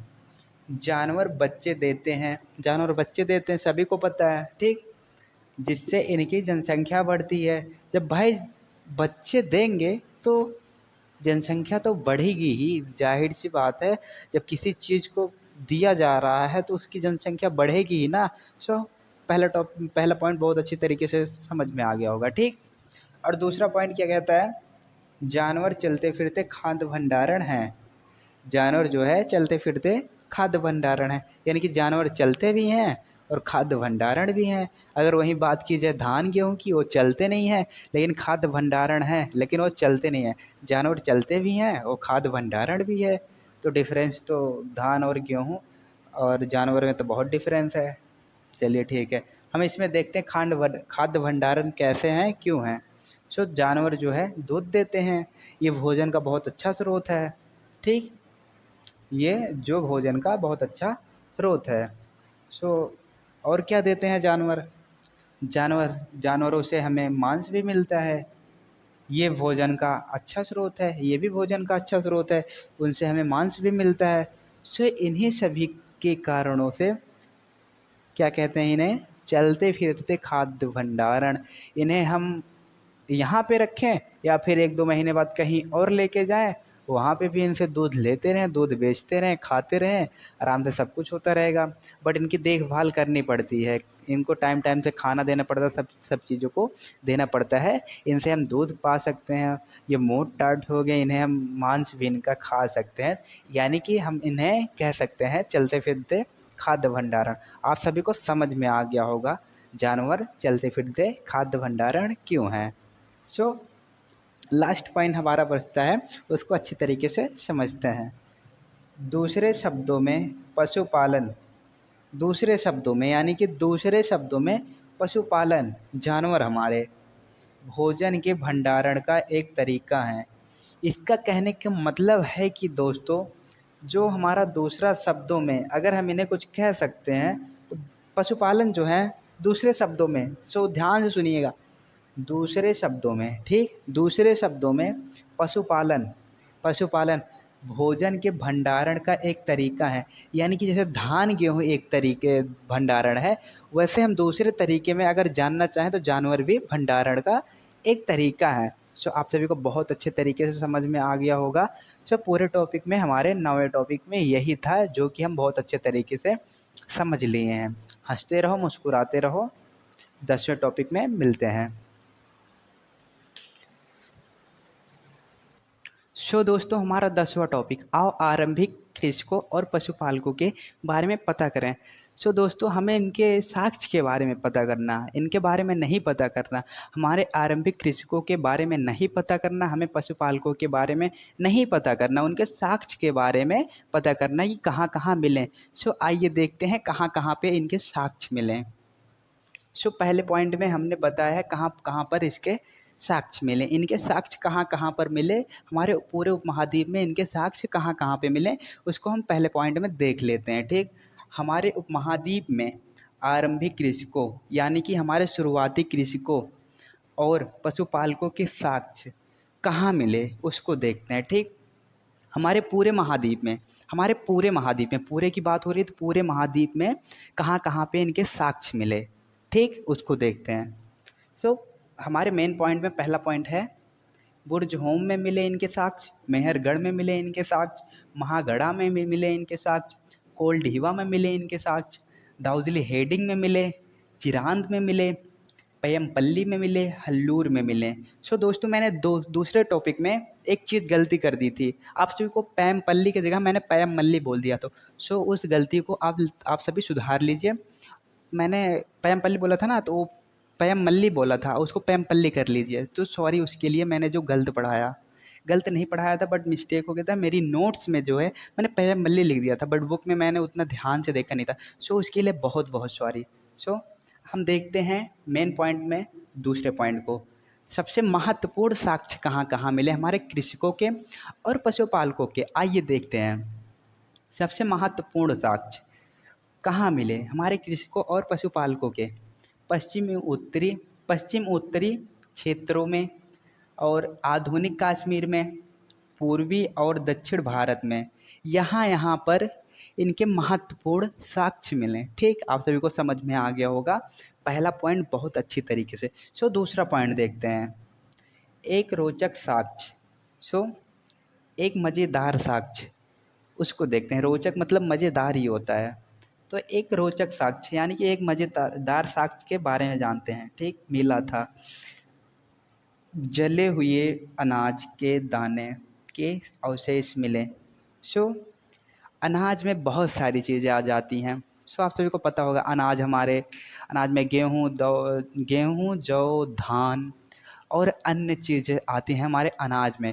जानवर बच्चे देते हैं, सभी को पता है, ठीक। जिससे इनकी जनसंख्या बढ़ती है। जब भाई बच्चे देंगे तो जनसंख्या तो बढ़ेगी ही, जाहिर सी बात है। जब किसी चीज़ को दिया जा रहा है तो उसकी जनसंख्या बढ़ेगी ही ना। सो पहला पॉइंट बहुत अच्छी तरीके से समझ में आ गया होगा, ठीक। और दूसरा पॉइंट क्या कहता है, जानवर चलते फिरते खाद्य भंडारण है। जानवर जो है चलते फिरते खाद्य भंडारण है, यानी कि जानवर चलते भी हैं और खाद्य भंडारण भी हैं। अगर वहीं बात की जाए धान गेहूँ की, वो चलते नहीं हैं, लेकिन खाद्य भंडारण है, लेकिन वो चलते नहीं हैं। जानवर चलते भी हैं और खाद्य भंडारण भी है। तो डिफरेंस तो धान और गेहूँ और जानवर में तो बहुत डिफरेंस है। चलिए ठीक है, हम इसमें देखते हैं खाद्य भंडारण कैसे हैं, क्यों हैं। सो जानवर जो है दूध देते हैं, ये भोजन का बहुत अच्छा स्रोत है, ठीक। ये जो भोजन का बहुत अच्छा स्रोत है। सो और क्या देते हैं जानवर, जानवरों से हमें मांस भी मिलता है। ये भोजन का अच्छा स्रोत है, ये भी भोजन का अच्छा स्रोत है, उनसे हमें मांस भी मिलता है। सो इन्हीं सभी के कारणों से क्या कहते हैं इन्हें, चलते फिरते खाद्य भंडारण। इन्हें हम यहाँ पे रखें या फिर 1-2 महीने बाद कहीं और लेके जाएं, वहाँ पे भी इनसे दूध लेते रहें, दूध बेचते रहें, खाते रहें, आराम से सब कुछ होता रहेगा। बट इनकी देखभाल करनी पड़ती है, इनको टाइम टाइम से खाना देना पड़ता है, सब सब चीज़ों को देना पड़ता है। इनसे हम दूध पा सकते हैं, ये मोट टाट हो गए, इन्हें हम मांस भी इनका खा सकते हैं। यानी कि हम इन्हें कह सकते हैं चलते फिरते खाद्य भंडारण। आप सभी को समझ में आ गया होगा जानवर चलते फिरते खाद्य भंडारण क्यों हैं। सो लास्ट पॉइंट हमारा बचता है, उसको अच्छी तरीके से समझते हैं। दूसरे शब्दों में पशुपालन, दूसरे शब्दों में यानी कि दूसरे शब्दों में पशुपालन जानवर हमारे भोजन के भंडारण का एक तरीका है। इसका कहने का मतलब है कि दोस्तों, जो हमारा दूसरा शब्दों में अगर हम इन्हें कुछ कह सकते हैं तो पशुपालन जो है दूसरे शब्दों में, सो ध्यान से सुनिएगा, दूसरे शब्दों में, ठीक, दूसरे शब्दों में पशुपालन, पशुपालन भोजन के भंडारण का एक तरीका है। यानी कि जैसे धान गेहूँ एक तरीके भंडारण है, वैसे हम दूसरे तरीके में अगर जानना चाहें तो जानवर भी भंडारण का एक तरीका है। सो आप सभी को बहुत अच्छे तरीके से समझ में आ गया होगा। सो पूरे टॉपिक में, हमारे 9वें टॉपिक में यही था जो कि हम बहुत अच्छे तरीके से समझ लिए हैं। हंसते रहो, मुस्कुराते रहो। 10वें टॉपिक में मिलते हैं। सो दोस्तों, हमारा 10वां टॉपिक, आओ आरंभिक कृषकों और पशुपालकों के बारे में पता करें। सो दोस्तों, हमें इनके साक्ष्य के बारे में पता करना, इनके बारे में नहीं पता करना, हमारे आरंभिक कृषकों के बारे में नहीं पता करना, हमें पशुपालकों के बारे में नहीं पता करना, उनके साक्ष्य के बारे में पता करना कि कहाँ कहाँ मिलें। सो आइए देखते हैं कहाँ कहाँ पे इनके साक्ष्य मिलें। सो पहले पॉइंट में हमने बताया है कहाँ कहाँ पर इसके साक्ष्य मिले, इनके साक्ष्य कहाँ कहाँ पर मिले, हमारे पूरे उपमहाद्वीप में इनके साक्ष्य कहाँ कहाँ पे मिले, उसको हम पहले पॉइंट में देख लेते हैं। ठीक, हमारे उपमहाद्वीप में आरंभिक कृषकों यानी कि हमारे शुरुआती कृषकों और पशुपालकों के साक्ष्य कहाँ मिले उसको देखते हैं। ठीक, हमारे पूरे महाद्वीप में, हमारे पूरे महाद्वीप में, पूरे की बात हो रही है तो पूरे महाद्वीप में कहाँ कहाँ पे इनके साक्ष्य मिले, ठीक, उसको देखते हैं। सो हमारे मेन पॉइंट में पहला पॉइंट है, बुर्ज होम में मिले इनके साक्ष्य, मेहरगढ़ में मिले इनके साक्ष्य, महागढ़ा में मिले इनके साक्ष्य, कोल्डीवा में मिले इनके साक्ष्य, दाउजली हेडिंग में मिले, चिरांद में मिले, पय्यमपल्ली में मिले, हल्लूर में मिले। सो दोस्तों, मैंने दूसरे टॉपिक में एक चीज़ गलती कर दी थी, आप सभी को पैमपल्ली की जगह मैंने पय्यमल्ली बोल दिया। तो सो उस गलती को आप सभी सुधार लीजिए। मैंने पय्यमपल्ली बोला था ना, तो वो पय्यमल्ली बोला था, उसको पैमपल्ली कर लीजिए। तो सॉरी उसके लिए, मैंने जो गलत नहीं पढ़ाया था, बट मिस्टेक हो गया था। मेरी नोट्स में जो है मैंने पय्यमल्ली लिख दिया था, बट बुक में मैंने उतना ध्यान से देखा नहीं था। सो उसके लिए बहुत बहुत सॉरी। सो हम देखते हैं मेन पॉइंट में दूसरे पॉइंट को, सबसे महत्वपूर्ण साक्ष्य कहाँ कहाँ मिले हमारे कृषकों के और पशुपालकों के, आइए देखते हैं। सबसे महत्वपूर्ण साक्ष्य कहाँ मिले हमारे कृषकों और पशुपालकों के, पश्चिम उत्तरी क्षेत्रों में और आधुनिक कश्मीर में, पूर्वी और दक्षिण भारत में, यहाँ यहाँ पर इनके महत्वपूर्ण साक्ष्य मिले। ठीक, आप सभी को समझ में आ गया होगा पहला पॉइंट बहुत अच्छी तरीके से। सो दूसरा पॉइंट देखते हैं, एक रोचक साक्ष्य। सो एक मज़ेदार साक्ष्य, उसको देखते हैं। रोचक मतलब मज़ेदार ही होता है। तो एक रोचक साक्ष्य यानी कि एक मज़ेदार साक्ष्य के बारे में जानते हैं। ठीक, मिला था, जले हुए अनाज के दाने के अवशेष मिले। सो अनाज में बहुत सारी चीज़ें आ जाती हैं। सो आप सभी को पता होगा अनाज में गेहूँ, जौ, धान और अन्य चीज़ें आती हैं हमारे अनाज में।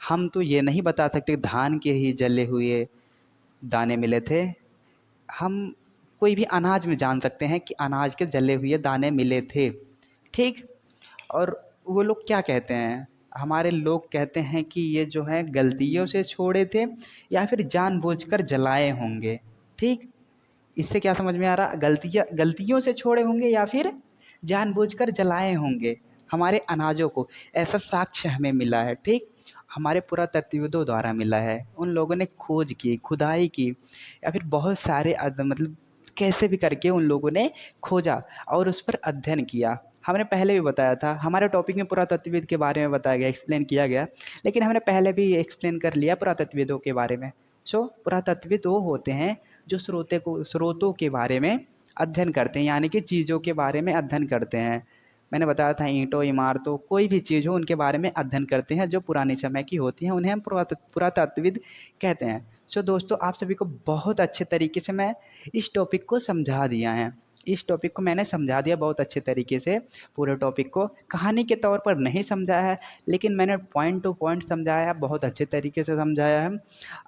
हम तो ये नहीं बता सकते धान के ही जले हुए दाने मिले थे, हम कोई भी अनाज में जान सकते हैं कि अनाज के जले हुए दाने मिले थे। ठीक, और वो लोग क्या कहते हैं, हमारे लोग कहते हैं कि ये जो है गलतियों से छोड़े थे या फिर जानबूझकर जलाए होंगे। ठीक, इससे क्या समझ में आ रहा, गलतियों से छोड़े होंगे या फिर जानबूझकर जलाए होंगे। हमारे अनाजों को, ऐसा साक्ष्य हमें मिला है। ठीक, हमारे पुरातत्वविदों द्वारा मिला है। उन लोगों ने खोज की, खुदाई की, या फिर बहुत सारे मतलब कैसे भी करके उन लोगों ने खोजा और उस पर अध्ययन किया। हमने पहले भी बताया था, हमारे टॉपिक में पुरातत्वविद के बारे में बताया गया, एक्सप्लेन किया गया, लेकिन हमने पहले भी एक्सप्लेन कर लिया पुरातत्वविदों के बारे में। सो पुरातत्वविद वो होते हैं जो स्रोतों के बारे में अध्ययन करते हैं, यानी कि चीज़ों के बारे में अध्ययन करते हैं। मैंने बताया था ईंटों, इमारतों, कोई भी चीज़ हो उनके बारे में अध्ययन करते हैं जो पुराने समय की होती हैं, उन्हें हम पुरातत्वविद कहते हैं। सो दोस्तों, आप सभी को बहुत अच्छे तरीके से मैं इस टॉपिक को समझा दिया है। इस टॉपिक को मैंने समझा दिया बहुत अच्छे तरीके से। पूरे टॉपिक को कहानी के तौर पर नहीं समझाया है, लेकिन मैंने पॉइंट टू पॉइंट समझाया है, बहुत अच्छे तरीके से समझाया है।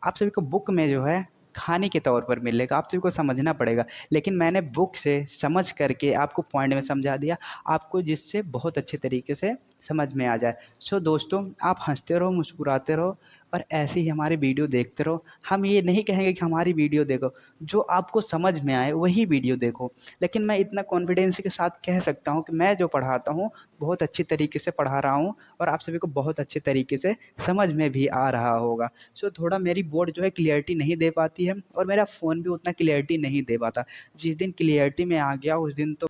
आप सभी को बुक में जो है कहानी के तौर पर मिलेगा, आप सभी को समझना पड़ेगा, लेकिन मैंने बुक से समझ करके आपको पॉइंट में समझा दिया, आपको जिससे बहुत अच्छे तरीके से समझ में आ जाए। सो दोस्तों, आप हंसते रहो, मुस्कुराते रहो और ऐसे ही हमारी वीडियो देखते रहो। हम ये नहीं कहेंगे कि हमारी वीडियो देखो, जो आपको समझ में आए वही वीडियो देखो, लेकिन मैं इतना कॉन्फिडेंस के साथ कह सकता हूँ कि मैं जो पढ़ाता हूँ बहुत अच्छी तरीके से पढ़ा रहा हूँ और आप सभी को बहुत अच्छे तरीके से समझ में भी आ रहा होगा। सो थोड़ा मेरी बोर्ड जो है क्लियरिटी नहीं दे पाती है और मेरा फ़ोन भी उतना क्लियरिटी नहीं दे पाता। जिस दिन क्लियरिटी में आ गया उस दिन तो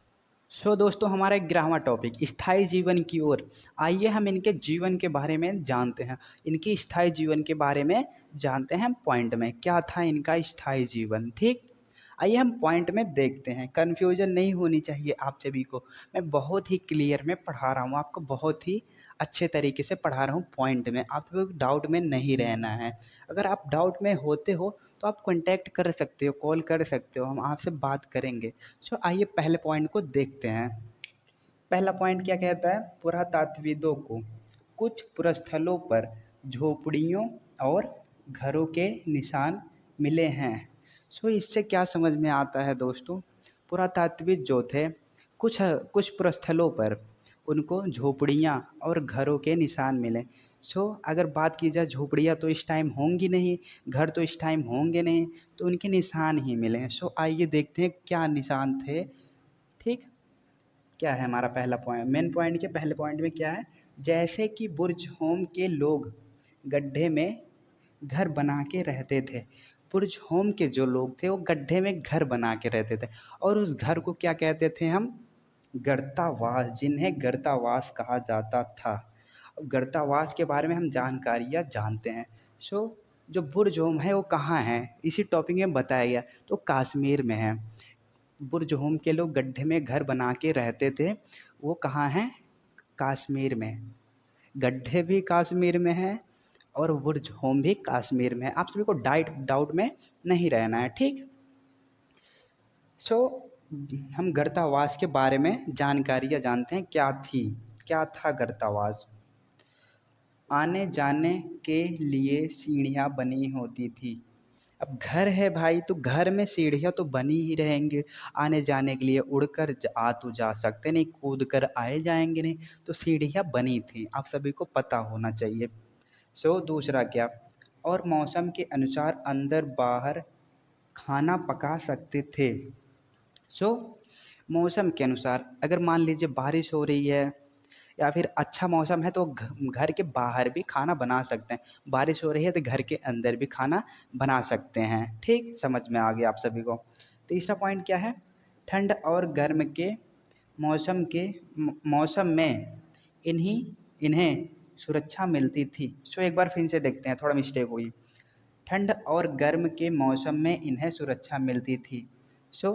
सो दोस्तों, हमारा 11वां टॉपिक स्थायी जीवन की ओर। आइए हम इनके जीवन के बारे में जानते हैं, इनके स्थायी जीवन के बारे में जानते हैं। पॉइंट में क्या था इनका स्थायी जीवन। ठीक, आइए हम पॉइंट में देखते हैं। कन्फ्यूजन नहीं होनी चाहिए आप सभी को, मैं बहुत ही क्लियर में पढ़ा रहा हूँ, आपको बहुत ही अच्छे तरीके से पढ़ा रहा हूँ। पॉइंट में आप सभी को डाउट में नहीं रहना है। अगर आप डाउट में होते हो तो आप कॉन्टैक्ट कर सकते हो, कॉल कर सकते हो, हम आपसे बात करेंगे। सो आइए पहले पॉइंट को देखते हैं। पहला पॉइंट क्या कहता है? पुरातात्विदों को कुछ पुरस्थलों पर झोपड़ियों और घरों के निशान मिले हैं। सो इससे क्या समझ में आता है दोस्तों? पुरातात्विद जो थे, कुछ कुछ पुरस्थलों पर उनको झोपड़ियाँ और घरों के निशान मिले। सो अगर बात की जाए, झोपड़ियाँ तो इस टाइम होंगी नहीं, घर तो इस टाइम होंगे नहीं, तो उनके निशान ही मिले हैं। सो आइए देखते हैं क्या निशान थे। ठीक, क्या है हमारा पहला पॉइंट? मेन पॉइंट के पहले पॉइंट में क्या है? जैसे कि बुर्ज होम के लोग गड्ढे में घर बना के रहते थे। बुर्ज होम के जो लोग थे वो गड्ढे में घर बना के रहते थे और उस घर को क्या कहते थे हम? गर्तावास, जिन्हें गर्तावास कहा जाता था। गर्तावास के बारे में हम जानकारियाँ जानते हैं। सो जो बुर्ज होम है वो कहाँ है, इसी टॉपिक में बताया गया, तो कश्मीर में है। बुर्ज होम के लोग गड्ढे में घर बना के रहते थे, वो कहाँ हैं? कश्मीर में। गड्ढे भी कश्मीर में है और बुर्ज होम भी कश्मीर में है। आप सभी को डाउट में नहीं रहना है। ठीक, सो हम गर्तावास के बारे में जानकारियाँ जानते हैं। क्या थी, क्या था गर्तावास? आने जाने के लिए सीढ़ियाँ बनी होती थी। अब घर है भाई, तो घर में सीढ़ियाँ तो बनी ही रहेंगे। आने जाने के लिए उड़कर आ तो जा सकते नहीं, कूद कर आए जाएंगे नहीं, तो सीढ़ियाँ बनी थी, आप सभी को पता होना चाहिए। सो दूसरा क्या? और मौसम के अनुसार अंदर बाहर खाना पका सकते थे। सो मौसम के अनुसार अगर मान लीजिए बारिश हो रही है या फिर अच्छा मौसम है तो घर के बाहर भी खाना बना सकते हैं। बारिश हो रही है तो घर के अंदर भी खाना बना सकते हैं। ठीक, समझ में आ गया आप सभी को। तीसरा पॉइंट क्या है? ठंड और गर्म के मौसम में इन्हीं इन्हें सुरक्षा मिलती थी। सो एक बार फिर से देखते हैं, थोड़ा मिस्टेक हुई। ठंड और गर्म के मौसम में इन्हें सुरक्षा मिलती थी। सो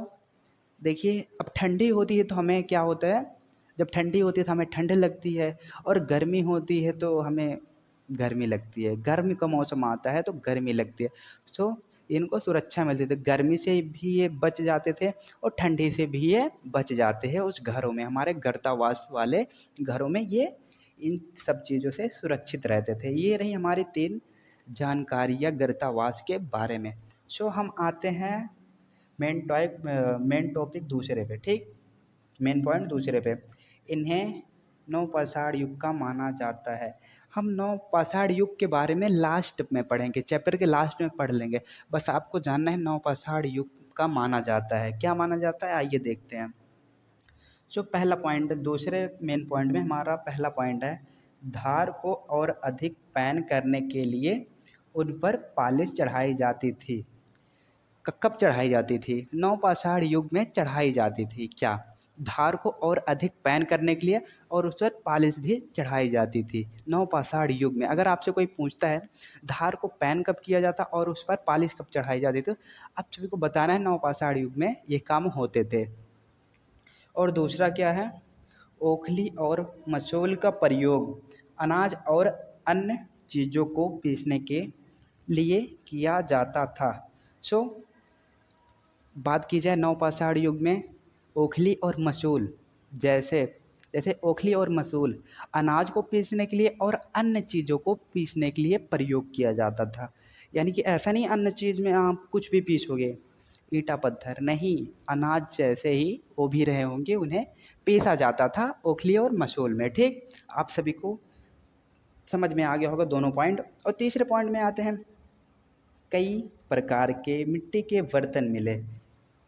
देखिए, अब ठंडी होती है तो हमें क्या होता है? जब ठंडी होती है तो हमें ठंड लगती है और गर्मी होती है तो हमें गर्मी लगती है। गर्मी का मौसम आता है तो गर्मी लगती है। सो इनको सुरक्षा मिलती थी, गर्मी से भी ये बच जाते थे और ठंडी से भी ये बच जाते हैं। उस घरों में, हमारे गर्तावास वाले घरों में ये इन सब चीज़ों से सुरक्षित रहते थे। ये रही हमारी 3 जानकारियाँ गर्तावास के बारे में। सो हम आते हैं मेन टॉपिक दूसरे पे। ठीक, मेन पॉइंट दूसरे पे। इन्हें नवपाषाण युग का माना जाता है। हम नवपाषाण युग के बारे में लास्ट में पढ़ेंगे, चैप्टर के लास्ट में पढ़ लेंगे। बस आपको जानना है नवपाषाण युग का माना जाता है। क्या माना जाता है? आइए देखते हैं। जो पहला पॉइंट, दूसरे मेन पॉइंट में हमारा पहला पॉइंट है, धार को और अधिक पैन करने के लिए उन पर पॉलिश चढ़ाई जाती थी। कब चढ़ाई जाती थी? नवपाषाण युग में चढ़ाई जाती थी। क्या? धार को और अधिक पैन करने के लिए, और उस पर पॉलिश भी चढ़ाई जाती थी नवपाषाण युग में। अगर आपसे कोई पूछता है धार को पैन कब किया जाता और उस पर पॉलिश कब चढ़ाई जाती थी, आप सभी को बताना है नवपाषाण युग में ये काम होते थे। और दूसरा क्या है? ओखली और मसोल का प्रयोग अनाज और अन्य चीज़ों को पीसने के लिए किया जाता था। सो बात की जाए नवपाषाण युग में ओखली और मसूल, जैसे जैसे ओखली और मसूल अनाज को पीसने के लिए और अन्य चीज़ों को पीसने के लिए प्रयोग किया जाता था। यानी कि ऐसा नहीं अन्य चीज़ में आप कुछ भी पीसोगे, ईंटा पत्थर नहीं, अनाज जैसे ही वो भी रहे होंगे उन्हें पीसा जाता था ओखली और मसूल में। ठीक, आप सभी को समझ में आ गया होगा दोनों पॉइंट। और तीसरे पॉइंट में आते हैं, कई प्रकार के मिट्टी के बर्तन मिले।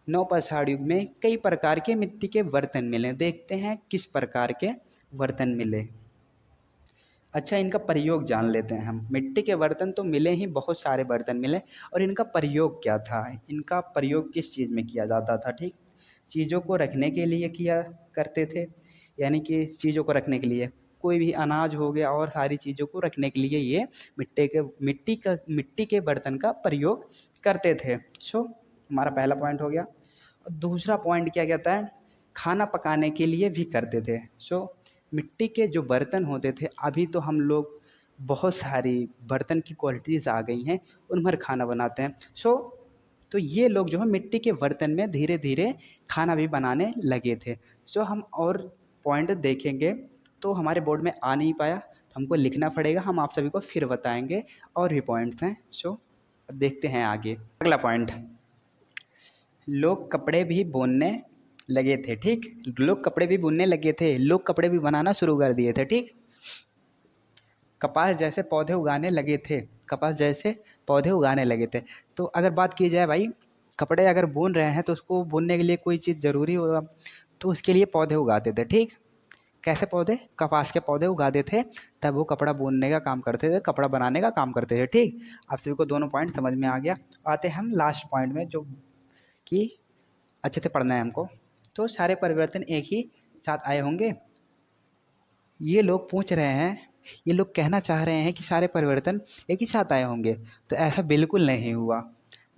नवपाषाण युग में कई प्रकार के मिट्टी के बर्तन मिले। देखते हैं किस प्रकार के बर्तन मिले। अच्छा, इनका प्रयोग जान लेते हैं हम। मिट्टी के बर्तन तो मिले ही, बहुत सारे बर्तन मिले, और इनका प्रयोग क्या था, इनका प्रयोग किस चीज़ में किया जाता था। ठीक, चीज़ों को रखने के लिए किया करते थे, यानी कि चीज़ों को रखने के लिए, कोई भी अनाज हो गया और सारी चीज़ों को रखने के लिए ये मिट्टी के बर्तन का प्रयोग करते थे। सो हमारा पहला पॉइंट हो गया। और दूसरा पॉइंट क्या कहता है? खाना पकाने के लिए भी करते थे। सो मिट्टी के जो बर्तन होते थे, अभी तो हम लोग बहुत सारी बर्तन की क्वालिटीज़ आ गई हैं, उन पर खाना बनाते हैं। तो ये लोग जो है मिट्टी के बर्तन में धीरे धीरे खाना भी बनाने लगे थे। सो हम और पॉइंट देखेंगे तो हमारे बोर्ड में आ नहीं पाया, तो हमको लिखना पड़ेगा, हम आप सभी को फिर बताएंगे और भी पॉइंट्स हैं। सो देखते हैं आगे। अगला पॉइंट, लोग कपड़े भी बुनने लगे थे। ठीक, लोग कपड़े भी बुनने लगे थे, लोग कपड़े भी बनाना शुरू कर दिए थे। ठीक, कपास जैसे पौधे उगाने लगे थे, कपास जैसे पौधे उगाने लगे थे। तो अगर बात की जाए भाई, कपड़े अगर बुन रहे हैं तो उसको बुनने के लिए कोई चीज़ ज़रूरी होगा, तो उसके लिए पौधे उगाते थे। ठीक, कैसे पौधे? कपास के पौधे उगाते थे, तब वो कपड़ा बुनने का काम करते थे, कपड़ा बनाने का काम करते थे। ठीक, आप सभी को दोनों पॉइंट समझ में आ गया। आते हैं हम लास्ट पॉइंट में, जो कि अच्छे से पढ़ना है हमको। तो सारे परिवर्तन एक ही साथ आए होंगे, ये लोग पूछ रहे हैं, ये लोग कहना चाह रहे हैं कि सारे परिवर्तन एक ही साथ आए होंगे। तो ऐसा बिल्कुल नहीं हुआ,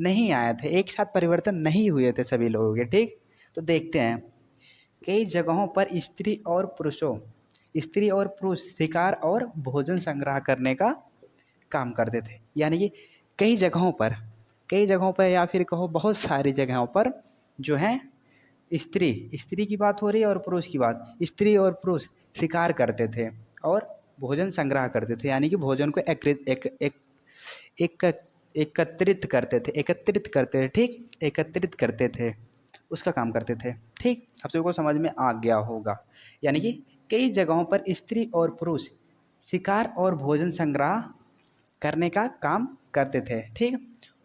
नहीं आए थे, एक साथ परिवर्तन नहीं हुए थे सभी लोगों के। ठीक, तो देखते हैं। कई जगहों पर स्त्री और पुरुष शिकार और भोजन संग्रह करने का काम करते थे। यानी कि कई जगहों पर या फिर कहो बहुत सारी जगहों पर जो है स्त्री स्त्री की बात हो रही है और पुरुष की बात, स्त्री और पुरुष शिकार करते थे और भोजन संग्रह करते थे। यानी कि भोजन को एक एकत्रित करते थे। ठीक, एकत्रित करते थे, उसका काम करते थे। ठीक, आप सबको समझ में आ गया होगा। यानी कि कई जगहों पर स्त्री और पुरुष शिकार और भोजन संग्रह करने का काम करते थे। ठीक,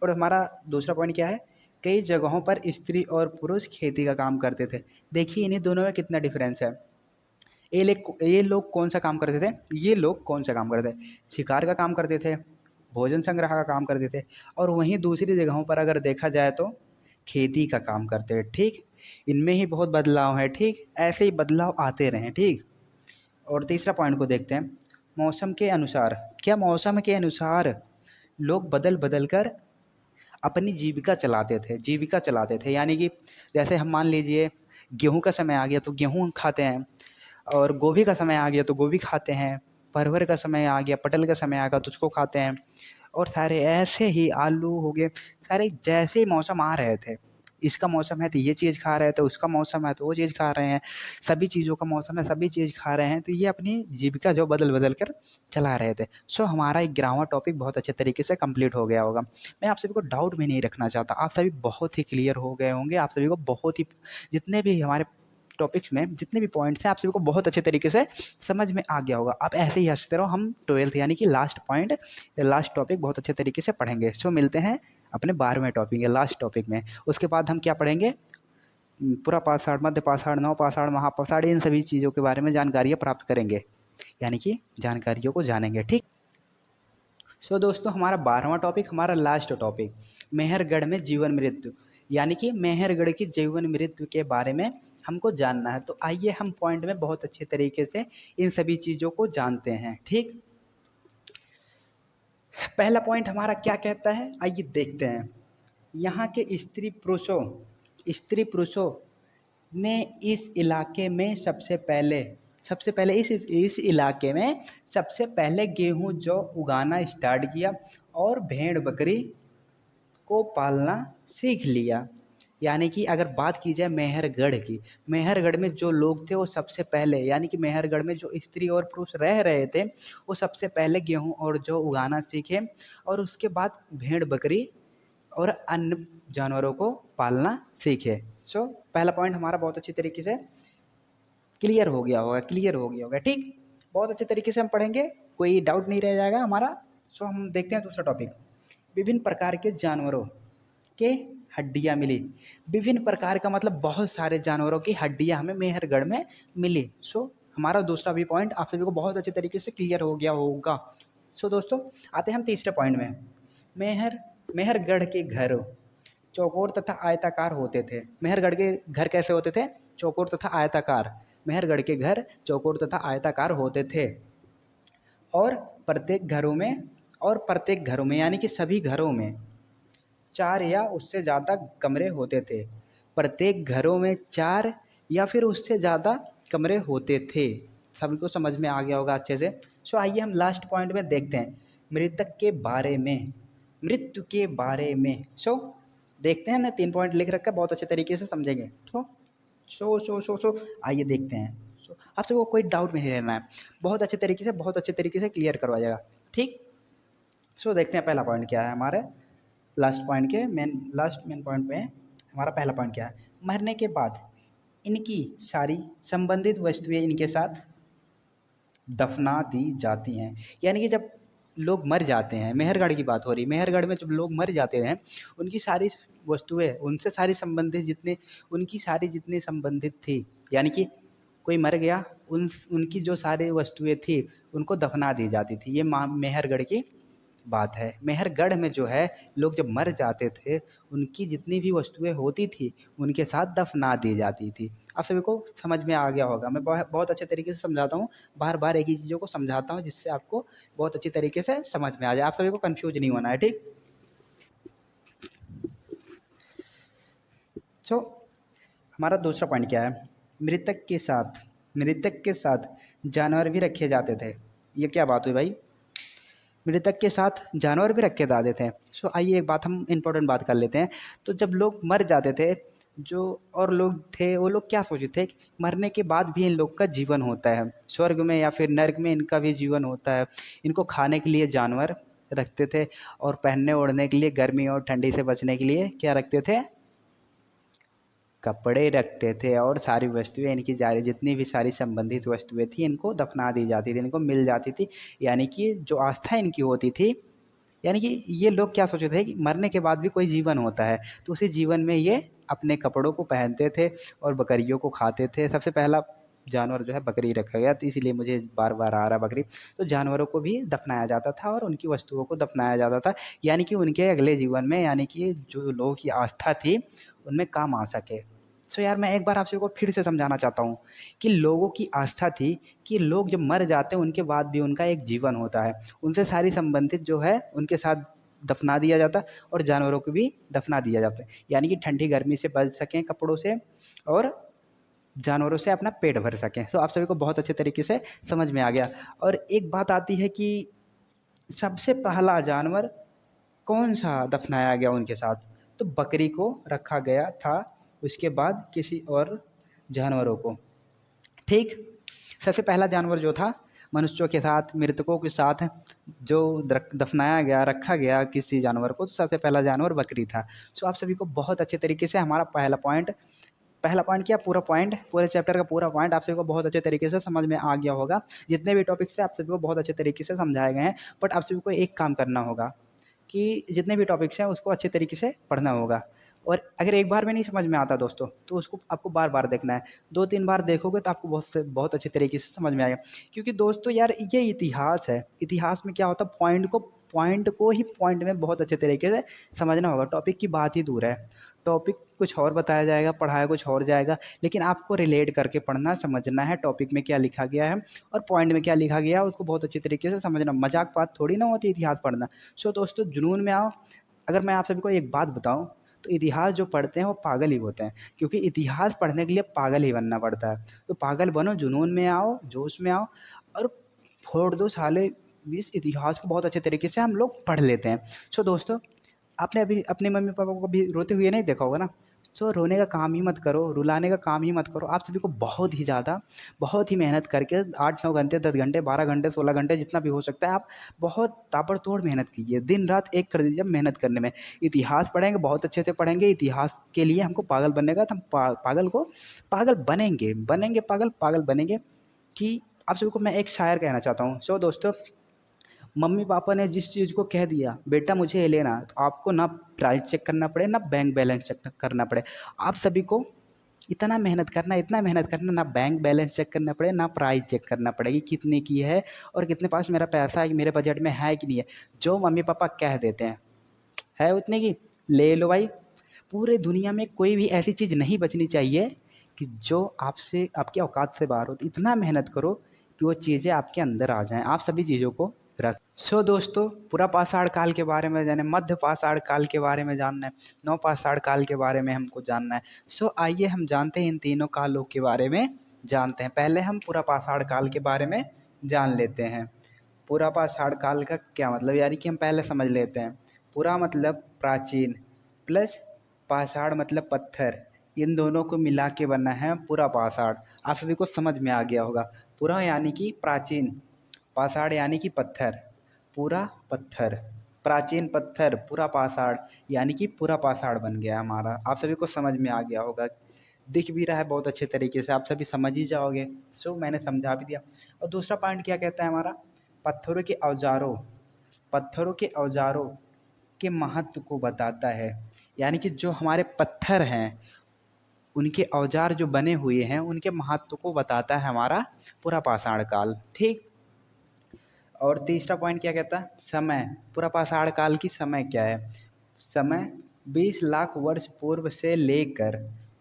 और हमारा दूसरा पॉइंट क्या है? कई जगहों पर स्त्री और पुरुष खेती का काम करते थे। देखिए इन्हीं दोनों में कितना डिफरेंस है। ये लोग कौन सा काम करते थे? ये लोग कौन सा काम करते थे? शिकार का काम करते थे, भोजन संग्रह का काम करते थे, और वहीं दूसरी जगहों पर अगर देखा जाए तो खेती का काम करते हैं। ठीक, इनमें ही बहुत बदलाव है। ठीक, ऐसे ही बदलाव आते रहें। ठीक, और तीसरा पॉइंट को देखते हैं। मौसम के अनुसार, क्या मौसम के अनुसार लोग बदल बदल कर अपनी जीविका चलाते थे। यानी कि जैसे हम मान लीजिए गेहूं का समय आ गया तो गेहूं खाते हैं, और गोभी का समय आ गया तो गोभी खाते हैं, परवल का समय आ गया, पटल का समय आ गया तो उसको खाते हैं, और सारे ऐसे ही आलू हो गए, सारे जैसे ही मौसम आ रहे थे, इसका मौसम है तो ये चीज़ खा रहे थे, उसका मौसम है तो वो चीज़ खा रहे हैं, सभी चीज़ों का मौसम है सभी चीज़ खा रहे हैं, तो ये अपनी जीविका जो बदल बदल कर चला रहे थे। सो हमारा एक ग्रामर टॉपिक बहुत अच्छे तरीके से कंप्लीट हो गया होगा। मैं आप सभी को डाउट में नहीं रखना चाहता, आप सभी बहुत ही क्लियर हो गए होंगे, आप सभी को बहुत ही, जितने भी हमारे टॉपिक्स में जितने भी पॉइंट्स हैं आप सभी को बहुत अच्छे तरीके से समझ में आ गया होगा। आप ऐसे ही हंसते रहो, हम 12th यानी कि लास्ट टॉपिक बहुत अच्छे तरीके से पढ़ेंगे। सो मिलते हैं अपने 12वें टॉपिक या लास्ट टॉपिक में। उसके बाद हम क्या पढ़ेंगे? पूरा पाषाण, मध्य पाषाण, नव पाषाण, महापाषाण, इन सभी चीज़ों के बारे में जानकारियाँ प्राप्त करेंगे, यानी कि जानकारियों को जानेंगे। ठीक। सो दोस्तों, हमारा 12वां टॉपिक, हमारा लास्ट टॉपिक, मेहरगढ़ में जीवन मृत्यु, यानी कि मेहरगढ़ की जीवन मृत्यु के बारे में हमको जानना है। तो आइए हम पॉइंट में बहुत अच्छे तरीके से इन सभी चीज़ों को जानते हैं। ठीक। पहला पॉइंट हमारा क्या कहता है, आइए देखते हैं। यहाँ के स्त्री पुरुषों ने इस इलाके में सबसे पहले इस इलाके में सबसे पहले गेहूं जौ उगाना स्टार्ट किया और भेड़ बकरी को पालना सीख लिया। यानी कि अगर बात की जाए मेहरगढ़ की, मेहरगढ़ में जो लोग थे वो सबसे पहले, यानी कि मेहरगढ़ में जो स्त्री और पुरुष रह रहे थे वो सबसे पहले गेहूं और जौ उगाना सीखे और उसके बाद भेड़ बकरी और अन्य जानवरों को पालना सीखे। सो पहला पॉइंट हमारा बहुत अच्छी तरीके से क्लियर हो गया होगा। ठीक। बहुत अच्छे तरीके से हम पढ़ेंगे, कोई डाउट नहीं रह जाएगा हमारा। सो हम देखते हैं दूसरा टॉपिक, विभिन्न प्रकार के जानवरों के हड्डियाँ मिली। विभिन्न प्रकार का मतलब बहुत सारे जानवरों की हड्डियाँ हमें मेहरगढ़ में मिली। सो हमारा दूसरा भी पॉइंट आप सभी को बहुत अच्छे तरीके से क्लियर हो गया होगा। सो दोस्तों, आते हैं हम तीसरे पॉइंट में। मेहरगढ़ के घर चौकोर तथा आयताकार होते थे। मेहरगढ़ के घर कैसे होते थे? चौकोर तथा आयताकार। मेहरगढ़ के घर चौकोर तथा आयताकार होते थे और प्रत्येक घरों में यानी कि सभी घरों में 4 या उससे ज़्यादा कमरे होते थे। प्रत्येक घरों में 4 या फिर उससे ज़्यादा कमरे होते थे। सभी को समझ में आ गया होगा अच्छे से। सो आइए हम लास्ट पॉइंट में देखते हैं, मृतक के बारे में, मृत्यु के बारे में। सो देखते हैं, हमने 3 पॉइंट लिख रखा है, बहुत अच्छे तरीके से समझेंगे। तो सो आइए देखते हैं। आप सबको कोई डाउट नहीं रहना है, बहुत अच्छे तरीके से क्लियर करवाया जाएगा। ठीक। सो देखते हैं पहला पॉइंट क्या है हमारे लास्ट मेन पॉइंट में। हमारा पहला पॉइंट क्या है, मरने के बाद इनकी सारी संबंधित वस्तुएं इनके साथ दफना दी जाती हैं। यानी कि जब लोग मर जाते हैं, मेहरगढ़ की बात हो रही, मेहरगढ़ में जब लोग मर जाते हैं उनकी सारी वस्तुएं, उनसे सारी संबंधित जितनी संबंधित थी, यानी कि कोई मर गया, उनकी जो सारी वस्तुएं थी उनको दफना दी जाती थी। ये मेहरगढ़ की बात है। मेहरगढ़ में जो है लोग जब मर जाते थे उनकी जितनी भी वस्तुएं होती थी उनके साथ दफना दी जाती थी। आप सभी को समझ में आ गया होगा। मैं बहुत अच्छे तरीके से समझाता हूँ, बार बार एक ही चीज़ों को समझाता हूँ जिससे आपको बहुत अच्छी तरीके से समझ में आ जाए। आप सभी को कंफ्यूज नहीं होना है। ठीक। सो हमारा दूसरा पॉइंट क्या है, मृतक के साथ जानवर भी रखे जाते थे। ये क्या बात हुई भाई, मृतक के साथ जानवर भी रखे जाते थे। सो आइए एक बात हम इम्पोर्टेंट बात कर लेते हैं। तो जब लोग मर जाते थे, जो और लोग थे वो लोग क्या सोचते थे कि मरने के बाद भी इन लोग का जीवन होता है, स्वर्ग में या फिर नर्क में इनका भी जीवन होता है। इनको खाने के लिए जानवर रखते थे और पहनने ओढ़ने के लिए, गर्मी और ठंडी से बचने के लिए क्या रखते थे, कपड़े रखते थे। और सारी वस्तुएं इनकी जितनी भी सारी संबंधित वस्तुएं थी इनको दफना दी जाती थी, इनको मिल जाती थी। यानी कि जो आस्था इनकी होती थी, यानी कि ये लोग क्या सोचते थे कि मरने के बाद भी कोई जीवन होता है, तो उसी जीवन में ये अपने कपड़ों को पहनते थे और बकरियों को खाते थे। सबसे पहला जानवर जो है बकरी रखा गया, तो इसीलिए मुझे बार बार आ रहा बकरी। तो जानवरों को भी दफनाया जाता था और उनकी वस्तुओं को दफनाया जाता था, यानी कि उनके अगले जीवन में, यानी कि जो लोगों की आस्था थी उनमें काम आ सके। सो यार मैं एक बार आप सबको फिर से समझाना चाहता हूँ कि लोगों की आस्था थी कि लोग जब मर जाते हैं उनके बाद भी उनका एक जीवन होता है, उनसे सारी संबंधित जो है उनके साथ दफना दिया जाता और जानवरों को भी दफना दिया जाता है, यानी कि ठंडी गर्मी से बच सकें कपड़ों से और जानवरों से अपना पेट भर सकें। तो आप सभी को बहुत अच्छे तरीके से समझ में आ गया। और एक बात आती है कि सबसे पहला जानवर कौन सा दफनाया गया उनके साथ, तो बकरी को रखा गया था, उसके बाद किसी और जानवरों को। ठीक। सबसे पहला जानवर जो था मनुष्यों के साथ, मृतकों के साथ जो दफनाया गया, रखा गया किसी जानवर को, तो सबसे पहला जानवर बकरी था। सो आप सभी को बहुत अच्छे तरीके से हमारा पहला पॉइंट क्या, पूरे चैप्टर का पूरा पॉइंट आप सभी को बहुत अच्छे तरीके से समझ में आ गया होगा। जितने भी टॉपिक्स है आप सभी को बहुत अच्छे तरीके से समझाए गए हैं। बट आप सभी को एक काम करना होगा कि जितने भी टॉपिक्स हैं उसको अच्छे तरीके से पढ़ना होगा और अगर एक बार में नहीं समझ में आता दोस्तों, तो उसको आपको बार बार देखना है। 2-3 बार देखोगे तो आपको बहुत अच्छे तरीके से समझ में आएगा। क्योंकि दोस्तों यार ये इतिहास है, इतिहास में क्या होता है, पॉइंट को ही पॉइंट में बहुत अच्छे तरीके से समझना होगा। टॉपिक की बात ही दूर है, टॉपिक कुछ और बताया जाएगा, पढ़ाया कुछ और जाएगा, लेकिन आपको रिलेट करके पढ़ना, समझना है टॉपिक में क्या लिखा गया है और पॉइंट में क्या लिखा गया है, उसको बहुत अच्छी तरीके से समझना। मजाक बात थोड़ी ना होती इतिहास पढ़ना। सो दोस्तों जुनून में आओ। अगर मैं आप सभी को एक बात बताऊं, तो इतिहास जो पढ़ते हैं वो पागल ही होते हैं, क्योंकि इतिहास पढ़ने के लिए पागल ही बनना पड़ता है। तो पागल बनो, जुनून में आओ, जोश में आओ और फोड़ दो साले इस इतिहास को। बहुत अच्छे तरीके से हम लोग पढ़ लेते हैं। सो दोस्तों, आपने अभी अपने मम्मी पापा को कभी रोते हुए नहीं देखा होगा ना। सो रोने का काम ही मत करो, रुलाने का काम ही मत करो। आप सभी को बहुत ही मेहनत करके 8-9 घंटे, 10 घंटे, 12 घंटे, 16 घंटे, जितना भी हो सकता है, आप बहुत ताबड़तोड़ मेहनत कीजिए। दिन रात एक कर दीजिए मेहनत करने में। इतिहास पढ़ेंगे, बहुत अच्छे से पढ़ेंगे। इतिहास के लिए हमको पागल बनने का, तो हम पागल को पागल बनेंगे, पागल बनेंगे। कि आप सभी को मैं एक शायर कहना चाहता हूँ। सो दोस्तों, मम्मी पापा ने जिस चीज़ को कह दिया बेटा मुझे ये लेना, तो आपको ना प्राइस चेक करना पड़े, ना बैंक बैलेंस चेक करना पड़े। आप सभी को इतना मेहनत करना, ना बैंक बैलेंस चेक करना पड़े, ना प्राइस चेक करना पड़े कि कितने की है और कितने पास मेरा पैसा है, मेरे बजट में है कि नहीं है। जो मम्मी पापा कह देते हैं है उतने की, ले लो भाई। पूरे दुनिया में कोई भी ऐसी चीज़ नहीं बचनी चाहिए कि जो आपसे, आपकी औकात से बाहर हो। तो इतना मेहनत करो कि वो चीज़ें आपके अंदर आ जाएं, आप सभी चीज़ों को रख। सो दोस्तों, पूरा पाषाण काल के बारे में जाने, मध्य पाषाण काल के बारे में जानना है, नव पाषाण काल के बारे में हमको जानना है। सो आइए हम जानते हैं इन तीनों कालों के बारे में जानते हैं। पहले हम पूरा पाषाण काल के बारे में जान लेते हैं। पूरा पाषाण काल का क्या मतलब, यानी कि हम पहले समझ लेते हैं। पूरा मतलब प्राचीन, प्लस पाषाण मतलब पत्थर, इन दोनों को मिला के बना है पूरा पाषाण। आप सभी को समझ में आ गया होगा। पूरा यानी कि प्राचीन, पाषाण यानी कि पत्थर, पूरा पत्थर, प्राचीन पत्थर, पूरा पाषाण, यानी कि पूरा पाषाण बन गया हमारा। आप सभी को समझ में आ गया होगा, दिख भी रहा है बहुत अच्छे तरीके से, आप सभी समझ ही जाओगे। सो मैंने समझा भी दिया। और दूसरा पॉइंट क्या कहता है हमारा, पत्थरों के औजारों, पत्थरों के औजारों के महत्व को बताता है। यानी कि जो हमारे पत्थर हैं, उनके औजार जो बने हुए हैं, उनके महत्व को बताता है हमारा पूरा पाषाण काल। ठीक। और तीसरा पॉइंट क्या कहता है, समय। पूरा पाषाण काल की समय क्या है, समय 20 लाख वर्ष पूर्व से लेकर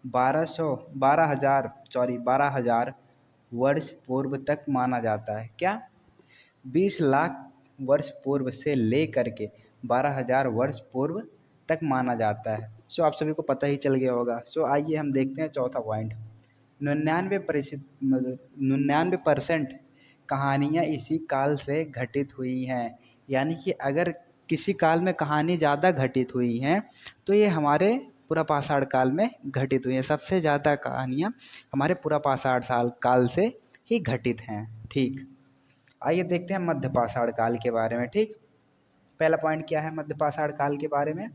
12,000 वर्ष पूर्व तक माना जाता है। क्या, 20 लाख वर्ष पूर्व से लेकर के 12,000 वर्ष पूर्व तक माना जाता है। सो आप सभी को पता ही चल गया होगा। सो आइए हम देखते हैं चौथा पॉइंट। 99% कहानियाँ इसी काल से घटित हुई हैं। यानी कि अगर किसी काल में कहानी ज़्यादा घटित हुई हैं, तो ये हमारे पूरा पाषाण काल में घटित हुई हैं। सबसे ज़्यादा कहानियाँ हमारे पूरा पाषाण काल से ही घटित हैं। ठीक। आइए देखते हैं मध्य पाषाण काल के बारे में। ठीक। पहला पॉइंट क्या है मध्य पाषाण काल के बारे में,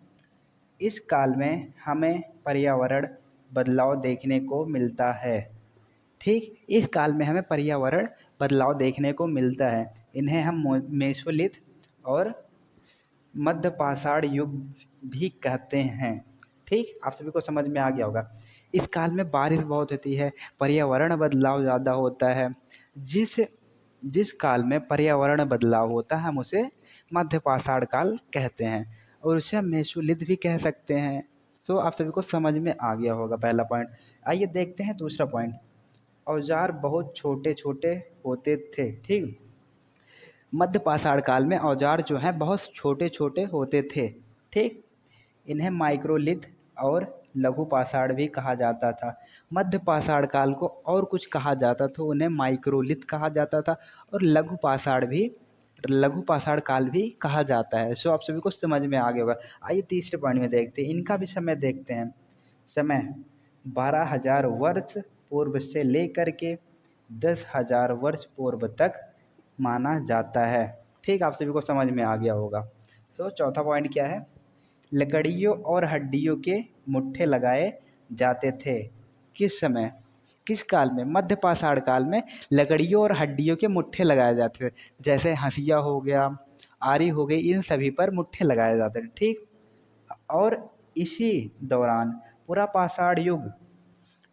इस काल में हमें पर्यावरण बदलाव देखने को मिलता है। ठीक। इस काल में हमें पर्यावरण बदलाव देखने को मिलता है। इन्हें हम मेसोलिथ और मध्य पाषाण युग भी कहते हैं। ठीक। आप सभी को समझ में आ गया होगा। इस काल में बारिश बहुत होती है, पर्यावरण बदलाव ज़्यादा होता है। जिस जिस काल में पर्यावरण बदलाव होता है, हम उसे मध्य पाषाण काल कहते हैं, और उसे हम मेसोलिथ भी कह सकते हैं। तो आप सभी को समझ में आ गया होगा पहला पॉइंट। आइए देखते हैं दूसरा पॉइंट। औजार बहुत छोटे छोटे होते थे। ठीक। मध्य पाषाण काल में औजार जो हैं बहुत छोटे छोटे होते थे। ठीक। इन्हें माइक्रोलिथ और लघु पाषाण भी कहा जाता था। मध्य पाषाण काल को और कुछ कहा जाता था, उन्हें माइक्रोलिथ कहा जाता था, और लघु पाषाण काल भी कहा जाता है। सो आप सभी को समझ में आ गया होगा। आइए तीसरे पॉइंट में देखते हैं, इनका भी समय देखते हैं। समय 12,000 वर्ष पूर्व से लेकर के 10,000 वर्ष पूर्व तक माना जाता है। ठीक। आप सभी को समझ में आ गया होगा। तो चौथा पॉइंट क्या है, लकड़ियों और हड्डियों के मुट्ठे लगाए जाते थे। किस समय, किस काल में, मध्य पाषाण काल में लकड़ियों और हड्डियों के मुट्ठे लगाए जाते थे। जैसे हंसिया हो गया, आरी हो गई, इन सभी पर मुट्ठे लगाए जाते थे। ठीक। और इसी दौरान पूरा पाषाण युग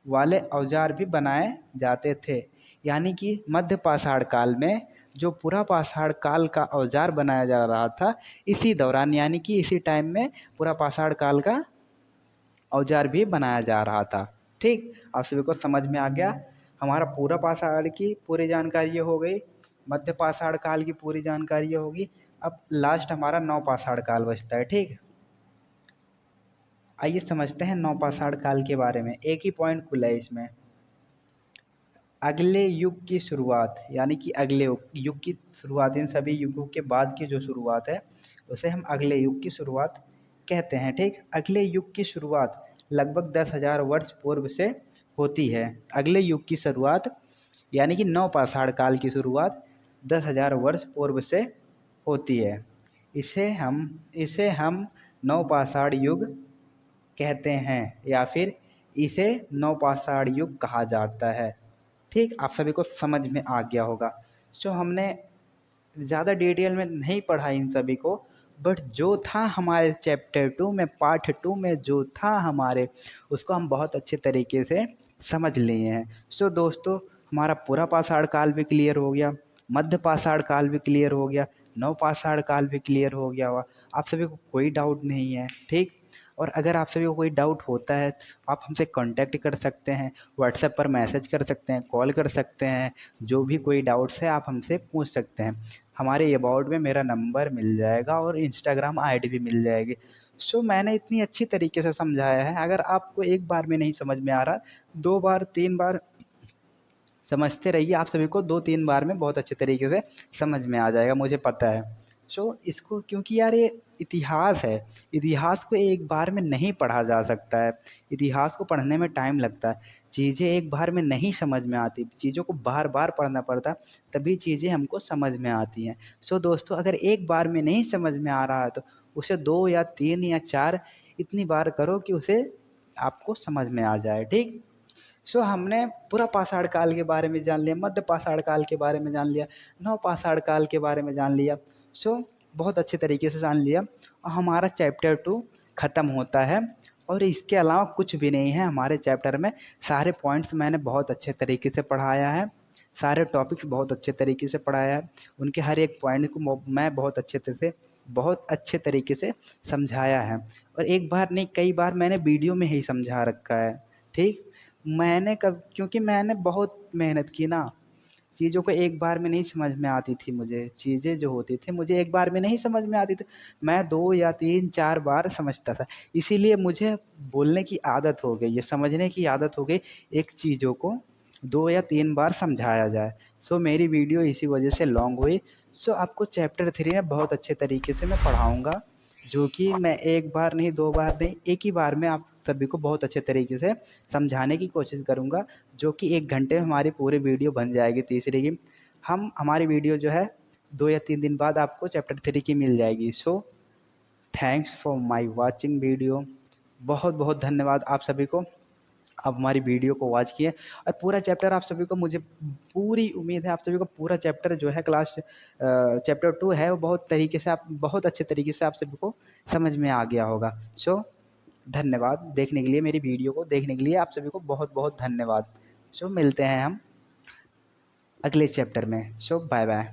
वाले औजार भी बनाए जाते थे। यानी कि मध्य पाषाण काल में जो पूरा पाषाण काल का औजार बनाया जा रहा था, इसी दौरान यानी कि इसी टाइम में पूरा पाषाण काल का औजार भी बनाया जा रहा था। ठीक, आप सभी को समझ में आ गया। हमारा पूरा पाषाण की पूरी जानकारी ये हो गई, मध्य पाषाण काल की पूरी जानकारी ये होगी। अब लास्ट हमारा नव पाषाण काल बचता है। ठीक, आइए समझते हैं नव पाषाण काल के बारे में। एक ही पॉइंट खुला है इसमें, अगले युग की शुरुआत, यानी कि अगले युग की शुरुआत, इन सभी युगों के बाद की जो शुरुआत है उसे हम अगले युग की शुरुआत कहते हैं। ठीक, अगले युग की शुरुआत लगभग 10,000 वर्ष पूर्व से होती है। अगले युग की शुरुआत यानी कि नव पाषाण काल की शुरुआत 10,000 वर्ष पूर्व से होती है। इसे हम नव पाषाण युग कहते हैं, या फिर इसे नव पाषाण युग कहा जाता है। ठीक, आप सभी को समझ में आ गया होगा। सो हमने ज़्यादा डिटेल में नहीं पढ़ा इन सभी को, बट जो था हमारे चैप्टर 2 में, पार्ट 2 में जो था हमारे, उसको हम बहुत अच्छे तरीके से समझ लिए हैं। सो दोस्तों, हमारा पूरा पाषाण काल भी क्लियर हो गया, मध्य पाषाण काल भी क्लियर हो गया, नव पाषाण काल भी क्लियर हो गया हुआ। आप सभी को कोई डाउट नहीं है। ठीक, और अगर आप सभी को कोई डाउट होता है तो आप हमसे कांटेक्ट कर सकते हैं, व्हाट्सएप पर मैसेज कर सकते हैं, कॉल कर सकते हैं। जो भी कोई डाउट्स है आप हमसे पूछ सकते हैं। हमारे अबाउट में मेरा नंबर मिल जाएगा और इंस्टाग्राम आईडी भी मिल जाएगी। सो मैंने इतनी अच्छी तरीके से समझाया है, अगर आपको एक बार में नहीं समझ में आ रहा, 2 बार 3 बार समझते रहिए, आप सभी को 2-3 बार में बहुत अच्छे तरीके से समझ में आ जाएगा, मुझे पता है। सो इसको, क्योंकि यार ये इतिहास है, इतिहास को एक बार में नहीं पढ़ा जा सकता है। इतिहास को पढ़ने में टाइम लगता है, चीज़ें एक बार में नहीं समझ में आती, चीज़ों को बार बार पढ़ना पड़ता, तभी चीज़ें हमको समझ में आती हैं। सो दोस्तों, अगर एक बार में नहीं समझ में आ रहा है तो उसे 2 या 3 या 4 इतनी बार करो कि उसे आपको समझ में आ जाए। ठीक, सो हमने पूरा पाषाण काल के बारे में जान लिया, मध्य पाषाण काल के बारे में जान लिया, नव पाषाण काल के बारे में जान लिया। सो बहुत अच्छे तरीके से जान लिया, और हमारा चैप्टर 2 ख़त्म होता है। और इसके अलावा कुछ भी नहीं है हमारे चैप्टर में। सारे पॉइंट्स मैंने बहुत अच्छे तरीके से पढ़ाया है, सारे टॉपिक्स बहुत अच्छे तरीके से पढ़ाया है, उनके हर एक पॉइंट को मैं बहुत अच्छे तरीके से समझाया है। और एक बार नहीं, कई बार मैंने वीडियो में ही समझा रखा है। ठीक, क्योंकि मैंने बहुत मेहनत की ना, चीज़ों को एक बार में नहीं समझ में आती थी मुझे, चीज़ें जो होती थी मुझे एक बार में नहीं समझ में आती थी, मैं 2 या 3-4 बार समझता था। इसीलिए मुझे बोलने की आदत हो गई, ये समझने की आदत हो गई, एक चीज़ों को 2 या 3 बार समझाया जाए। सो मेरी वीडियो इसी वजह से लॉन्ग हुई। सो आपको चैप्टर 3 में बहुत अच्छे तरीके से मैं पढ़ाऊँगा, जो कि मैं एक बार नहीं, 2 बार नहीं, एक ही बार में आप सभी को बहुत अच्छे तरीके से समझाने की कोशिश करूँगा, जो कि 1 घंटे में हमारी पूरी वीडियो बन जाएगी तीसरी की। हमारी वीडियो जो है 2 या 3 दिन बाद आपको चैप्टर 3 की मिल जाएगी। So thanks for my watching video. बहुत बहुत धन्यवाद आप सभी को, आप हमारी वीडियो को वॉच किए। और पूरा चैप्टर आप सभी को, मुझे पूरी उम्मीद है आप सभी को पूरा चैप्टर जो है चैप्टर 2 है, वो बहुत अच्छे तरीके से आप सभी को समझ में आ गया होगा। सो धन्यवाद देखने के लिए, मेरी वीडियो को देखने के लिए आप सभी को बहुत बहुत धन्यवाद। सो मिलते हैं हम अगले चैप्टर में। सो बाय बाय।